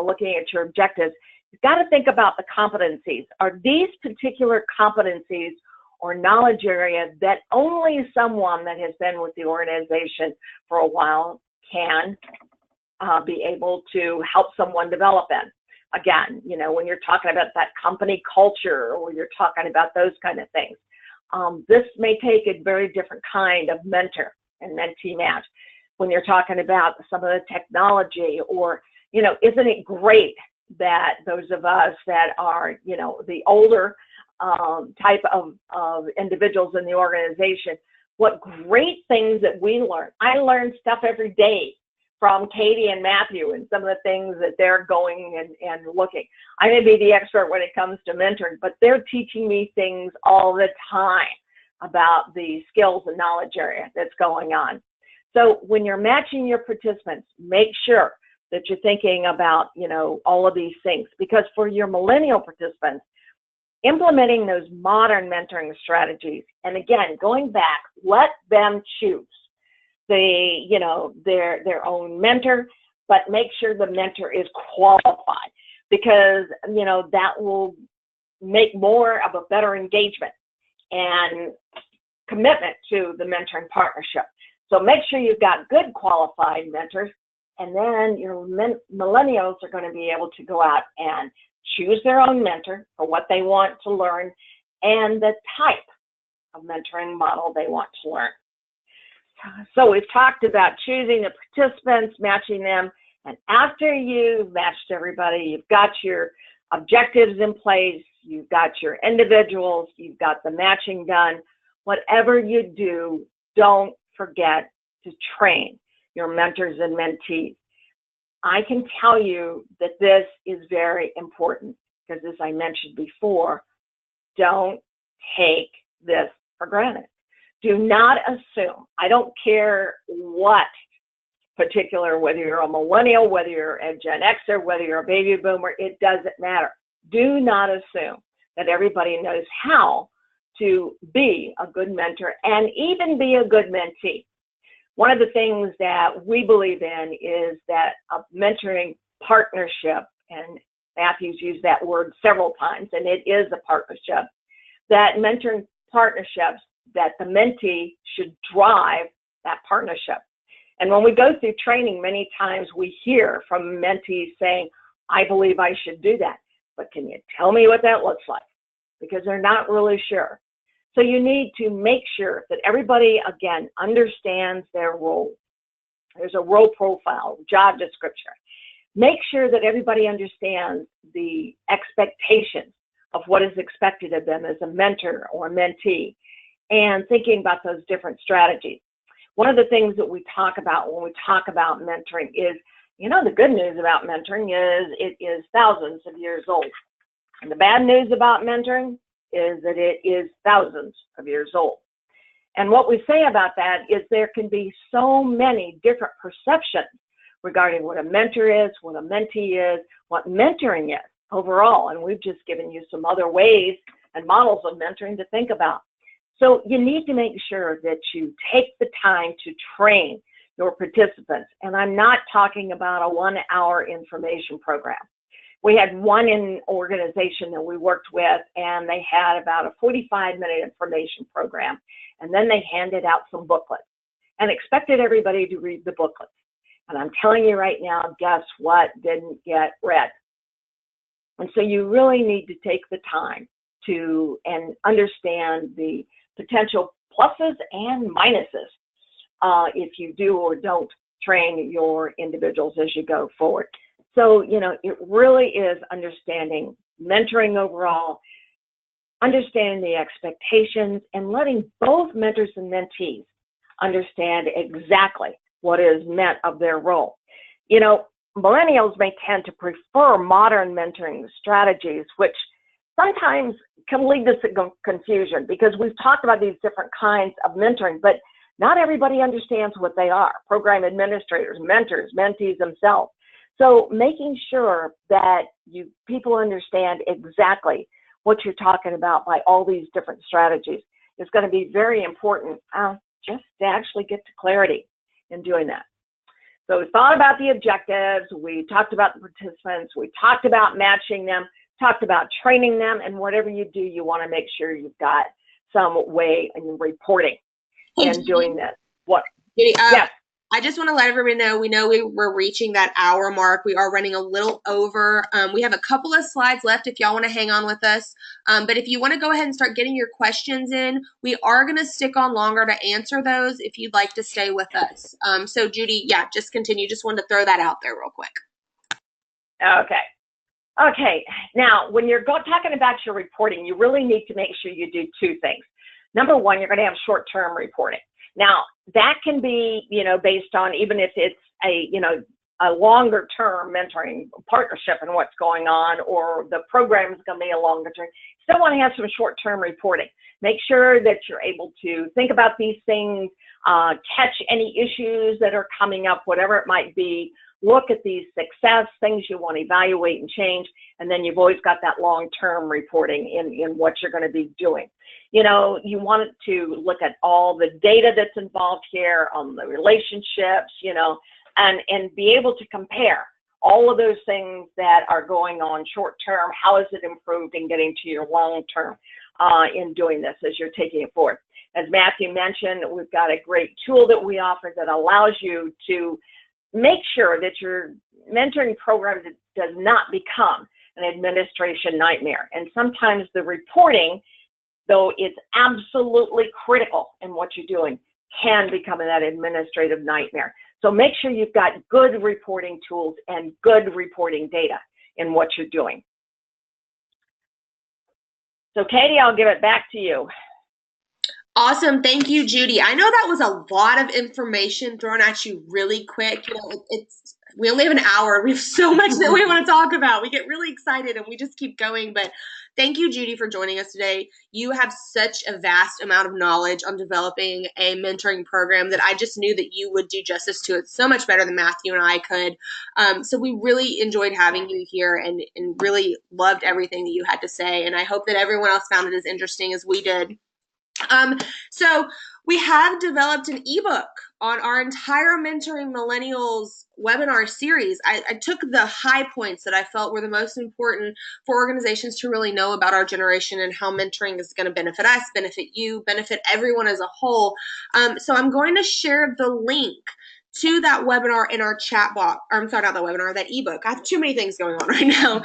looking at your objectives, you've got to think about the competencies. Are these particular competencies or knowledge areas that only someone that has been with the organization for a while can be able to help someone develop in? Again, when you're talking about that company culture, or you're talking about those kind of things. This may take a very different kind of mentor and mentee match. When you're talking about some of the technology, or, isn't it great that those of us that are, the older type of individuals in the organization, what great things that we learn. I learn stuff every day from Katie and Matthew and some of the things that they're going and looking. I may be the expert when it comes to mentoring, but they're teaching me things all the time about the skills and knowledge area that's going on. So when you're matching your participants, make sure that you're thinking about, all of these things. Because for your millennial participants, implementing those modern mentoring strategies, and again, going back, let them choose their own mentor, but make sure the mentor is qualified, because, that will make more of a better engagement and commitment to the mentoring partnership. So make sure you've got good qualified mentors, and then your millennials are going to be able to go out and choose their own mentor for what they want to learn and the type of mentoring model they want to learn. So we've talked about choosing the participants, matching them, and after you've matched everybody, you've got your objectives in place, you've got your individuals, you've got the matching done. Whatever you do, don't forget to train your mentors and mentees. I can tell you that this is very important because, as I mentioned before, don't take this for granted. Do not assume. I don't care what particular, whether you're a millennial, whether you're a Gen Xer, whether you're a baby boomer, it doesn't matter. Do not assume that everybody knows how to be a good mentor and even be a good mentee. One of the things that we believe in is that a mentoring partnership, and Matthew's used that word several times, and it is a partnership, that mentoring partnerships, that the mentee should drive that partnership. And when we go through training, many times we hear from mentees saying, I believe I should do that, but can you tell me what that looks like? Because they're not really sure. So you need to make sure that everybody, again, understands their role. There's a role profile, job description. Make sure that everybody understands the expectations of what is expected of them as a mentor or a mentee, and thinking about those different strategies. One of the things that we talk about when we talk about mentoring is, the good news about mentoring is it is thousands of years old. And the bad news about mentoring is that it is thousands of years old. And what we say about that is there can be so many different perceptions regarding what a mentor is, what a mentee is, what mentoring is overall. And we've just given you some other ways and models of mentoring to think about. So you need to make sure that you take the time to train your participants. And I'm not talking about a 1-hour information program. We had one in organization that we worked with, and they had about a 45-minute information program. And then they handed out some booklets and expected everybody to read the booklets. And I'm telling you right now, guess what didn't get read? And so you really need to take the time to and understand the potential pluses and minuses if you do or don't train your individuals as you go forward. So, it really is understanding mentoring overall, understanding the expectations, and letting both mentors and mentees understand exactly what is meant of their role. Millennials may tend to prefer modern mentoring strategies, which sometimes can lead to confusion because we've talked about these different kinds of mentoring, but not everybody understands what they are. Program administrators, mentors, mentees themselves. So making sure that people understand exactly what you're talking about by all these different strategies is going to be very important just to actually get to clarity in doing that. So we thought about the objectives, we talked about the participants, we talked about matching them, talked about training them, and whatever you do, you want to make sure you've got some way in reporting and doing this. What? Yes. I just want to let everybody know, we're reaching that hour mark. We are running a little over. We have a couple of slides left if y'all want to hang on with us. But if you want to go ahead and start getting your questions in, we are going to stick on longer to answer those if you'd like to stay with us. So Judy, just continue. Just wanted to throw that out there real quick. Okay. Now, when you're talking about your reporting, you really need to make sure you do two things. Number one, you're going to have short-term reporting. Now, that can be, based on, even if it's a longer term mentoring partnership and what's going on, or the program is going to be a longer term, still want to have some short term reporting. Make sure that you're able to think about these things, catch any issues that are coming up, whatever it might be, look at these success things you want to evaluate and change, and then you've always got that long-term reporting in what you're going to be doing. You know, you want to look at all the data that's involved here, on the relationships, you know, and be able to compare all of those things that are going on short-term. How is it improved in getting to your long-term in doing this as you're taking it forward? As Matthew mentioned, we've got a great tool that we offer that allows you to make sure that your mentoring program does not become an administration nightmare. And sometimes the reporting, though it's absolutely critical in what you're doing, can become that administrative nightmare. So make sure you've got good reporting tools and good reporting data in what you're doing. So Katie, I'll give it back to you. Awesome. Thank you, Judy. I know that was a lot of information thrown at you really quick. You know, we only have an hour. We have so much that we want to talk about. We get really excited and we just keep going. But thank you, Judy, for joining us today. You have such a vast amount of knowledge on developing a mentoring program that I just knew that you would do justice to it so much better than Matthew and I could. So we really enjoyed having you here and really loved everything that you had to say. And I hope that everyone else found it as interesting as we did. So we have developed an ebook on our entire Mentoring Millennials webinar series. I took the high points that I felt were the most important for organizations to really know about our generation and how mentoring is going to benefit us, benefit you, benefit everyone as a whole. So I'm going to share the link to that webinar in our chat box. Or I'm sorry, not that webinar, that ebook. I have too many things going on right now.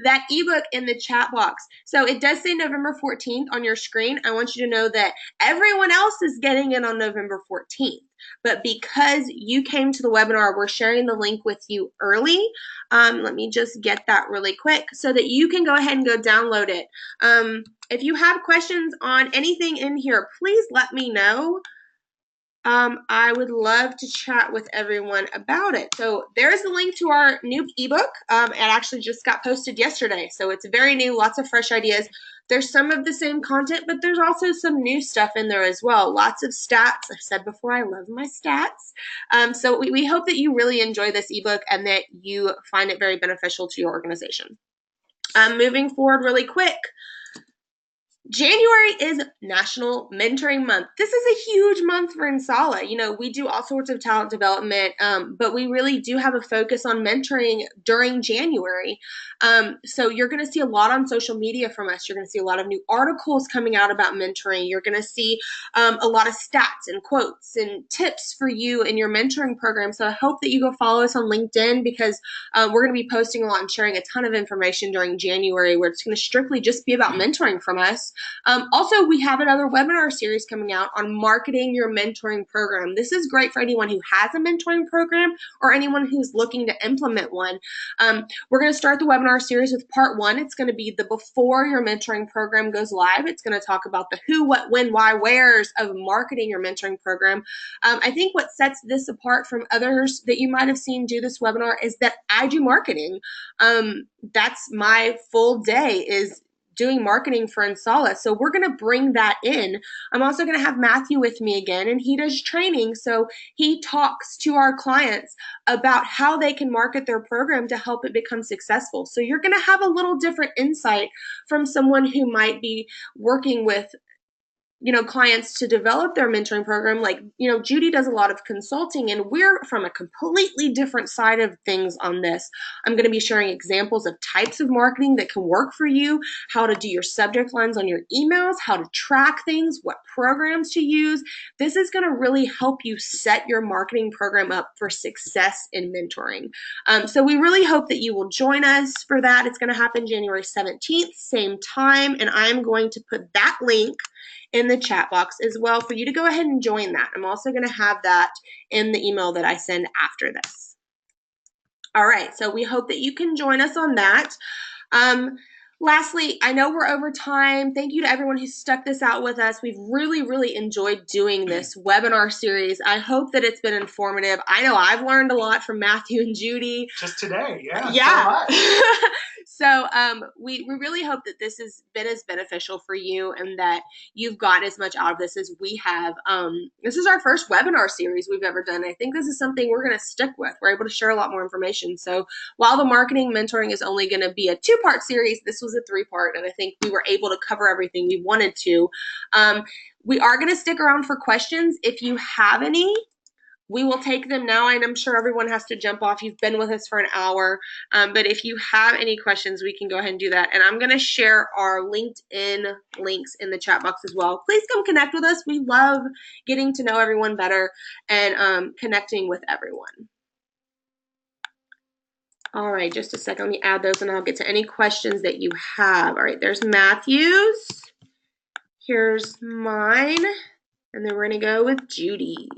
That ebook in the chat box. So it does say November 14th on your screen. I want you to know that everyone else is getting it on November 14th. But because you came to the webinar, we're sharing the link with you early. Let me just get that really quick so that you can go ahead and go download it. If you have questions on anything in here, please let me know. I would love to chat with everyone about it. So there's the link to our new ebook. It actually just got posted yesterday, so it's very new, lots of fresh ideas. There's some of the same content, but there's also some new stuff in there as well. Lots of stats. I've said before, I love my stats. So we hope that you really enjoy this ebook and that you find it very beneficial to your organization. Moving forward really quick. January is National Mentoring Month. This is a huge month for InSolid. You know, we do all sorts of talent development, but we really do have a focus on mentoring during January. So you're going to see a lot on social media from us. You're going to see a lot of new articles coming out about mentoring. You're going to see a lot of stats and quotes and tips for you in your mentoring program. So I hope that you go follow us on LinkedIn because we're going to be posting a lot and sharing a ton of information during January where it's going to strictly just be about mentoring from us. Also, we have another webinar series coming out on marketing your mentoring program. This is great for anyone who has a mentoring program or anyone who's looking to implement one. We're going to start the webinar series with part 1. It's going to be the before your mentoring program goes live. It's going to talk about the who, what, when, why, wheres of marketing your mentoring program. I think what sets this apart from others that you might have seen do this webinar is that I do marketing. That's my full day is doing marketing for InSolid. So we're going to bring that in. I'm also going to have Matthew with me again, and he does training. So he talks to our clients about how they can market their program to help it become successful. So you're going to have a little different insight from someone who might be working with clients to develop their mentoring program. Like, Judy does a lot of consulting and we're from a completely different side of things on this. I'm going to be sharing examples of types of marketing that can work for you, how to do your subject lines on your emails, how to track things, what programs to use. This is going to really help you set your marketing program up for success in mentoring. So we really hope that you will join us for that. It's going to happen January 17th, same time, and I'm going to put that link in the chat box as well for you to go ahead and join that. I'm also going to have that in the email that I send after this. All right, so we hope that you can join us on that. Lastly, I know we're over time. Thank you to everyone who stuck this out with us. We've really, really enjoyed doing this webinar series. I hope that it's been informative. I know I've learned a lot from Matthew and Judy. Just today, yeah. Yeah. So we really hope that this has been as beneficial for you and that you've gotten as much out of this as we have. This is our first webinar series we've ever done. I think this is something we're going to stick with. We're able to share a lot more information. So while the marketing mentoring is only going to be a 2-part series, this was a 3-part, and I think we were able to cover everything we wanted to. We are going to stick around for questions. If you have any, we will take them now, and I'm sure everyone has to jump off. You've been with us for an hour, but if you have any questions, we can go ahead and do that. And I'm going to share our LinkedIn links in the chat box as well. Please come connect with us. We love getting to know everyone better and connecting with everyone. All right, just a second. Let me add those, and I'll get to any questions that you have. All right, there's Matthew's. Here's mine. And then we're going to go with Judy's.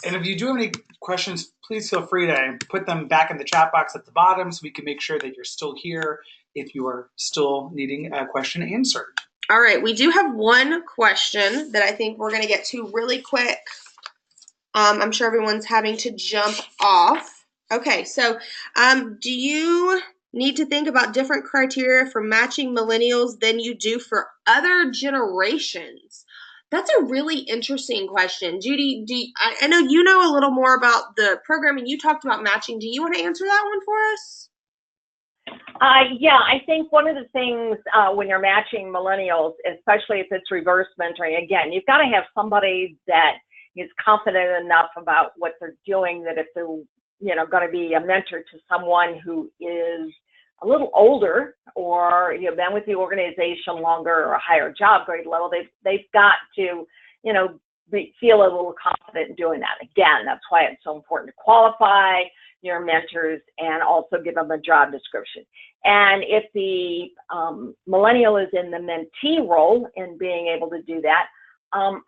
And if you do have any questions, please feel free to put them back in the chat box at the bottom so we can make sure that you're still here if you are still needing a question answered. All right, we do have one question that I think we're going to get to really quick. I'm sure everyone's having to jump off. Okay, so do you need to think about different criteria for matching millennials than you do for other generations? That's a really interesting question. Judy, I know you know a little more about the program and you talked about matching. Do you want to answer that one for us? Yeah, I think one of the things when you're matching millennials, especially if it's reverse mentoring, again, you've got to have somebody that is confident enough about what they're doing that if they're, going to be a mentor to someone who is a little older or been with the organization longer or a higher job grade level, they've got to, feel a little confident in doing that. Again, that's why it's so important to qualify your mentors and also give them a job description. And if the millennial is in the mentee role and being able to do that,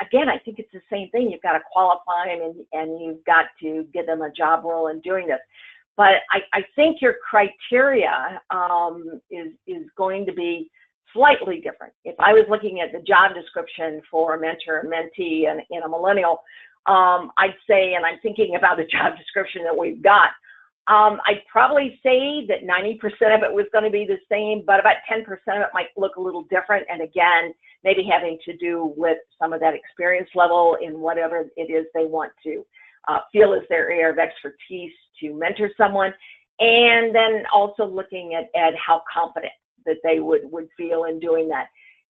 again, I think it's the same thing. You've got to qualify them and you've got to give them a job role in doing this. But I think your criteria is going to be slightly different. If I was looking at the job description for a mentor and mentee and in a millennial, I'd say, and I'm thinking about the job description that we've got, I'd probably say that 90% of it was going to be the same, but about 10% of it might look a little different. And again, maybe having to do with some of that experience level in whatever it is they want to feel is their area of expertise to mentor someone. And then also looking at how confident that they would feel in doing that.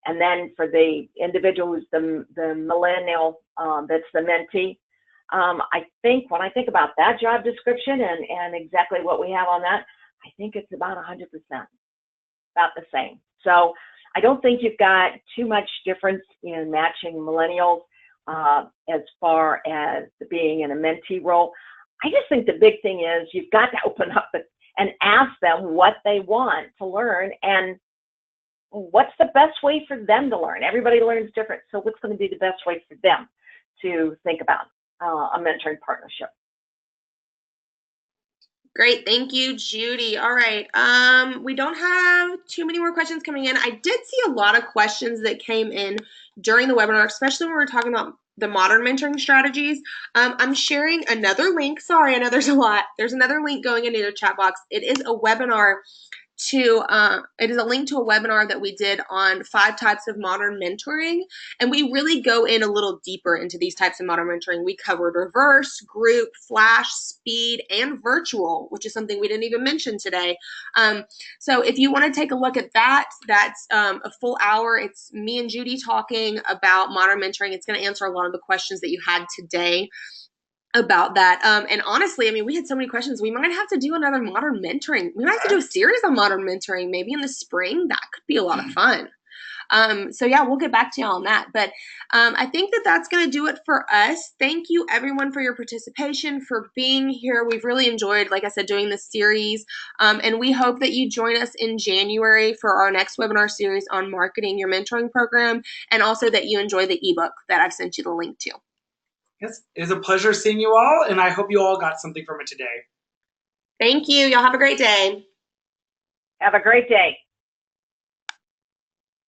And then for the individual who's the millennial, that's the mentee, I think when I think about that job description and exactly what we have on that, I think it's about 100%, about the same. So I don't think you've got too much difference in matching millennials as far as being in a mentee role. I just think the big thing is you've got to open up and ask them what they want to learn and what's the best way for them to learn. Everybody learns different, so what's going to be the best way for them to think about a mentoring partnership. Great, thank you, Judy. All right, we don't have too many more questions coming in. I did see a lot of questions that came in during the webinar, especially when we were talking about the modern mentoring strategies. I'm sharing another link. Sorry, I know there's a lot. There's another link going into the chat box. It is a webinar it is a link to a webinar that we did on 5 types of modern mentoring, and we really go in a little deeper into these types of modern mentoring. We covered reverse, group, flash, speed, and virtual, which is something we didn't even mention today. So if you want to take a look at that, that's a full hour. It's me and Judy talking about modern mentoring. It's going to answer a lot of the questions that you had today about that. And honestly, I mean, we had so many questions. We might have to do another modern mentoring. We might have to do a series on modern mentoring maybe in the spring. That could be a lot of fun. So yeah, we'll get back to y'all on that. But I think that that's going to do it for us. Thank you everyone for your participation, for being here. We've really enjoyed, like I said, doing this series. And we hope that you join us in January for our next webinar series on marketing your mentoring program, and also that you enjoy the ebook that I've sent you the link to. Yes, it was a pleasure seeing you all, and I hope you all got something from it today. Thank you. Y'all have a great day. Have a great day.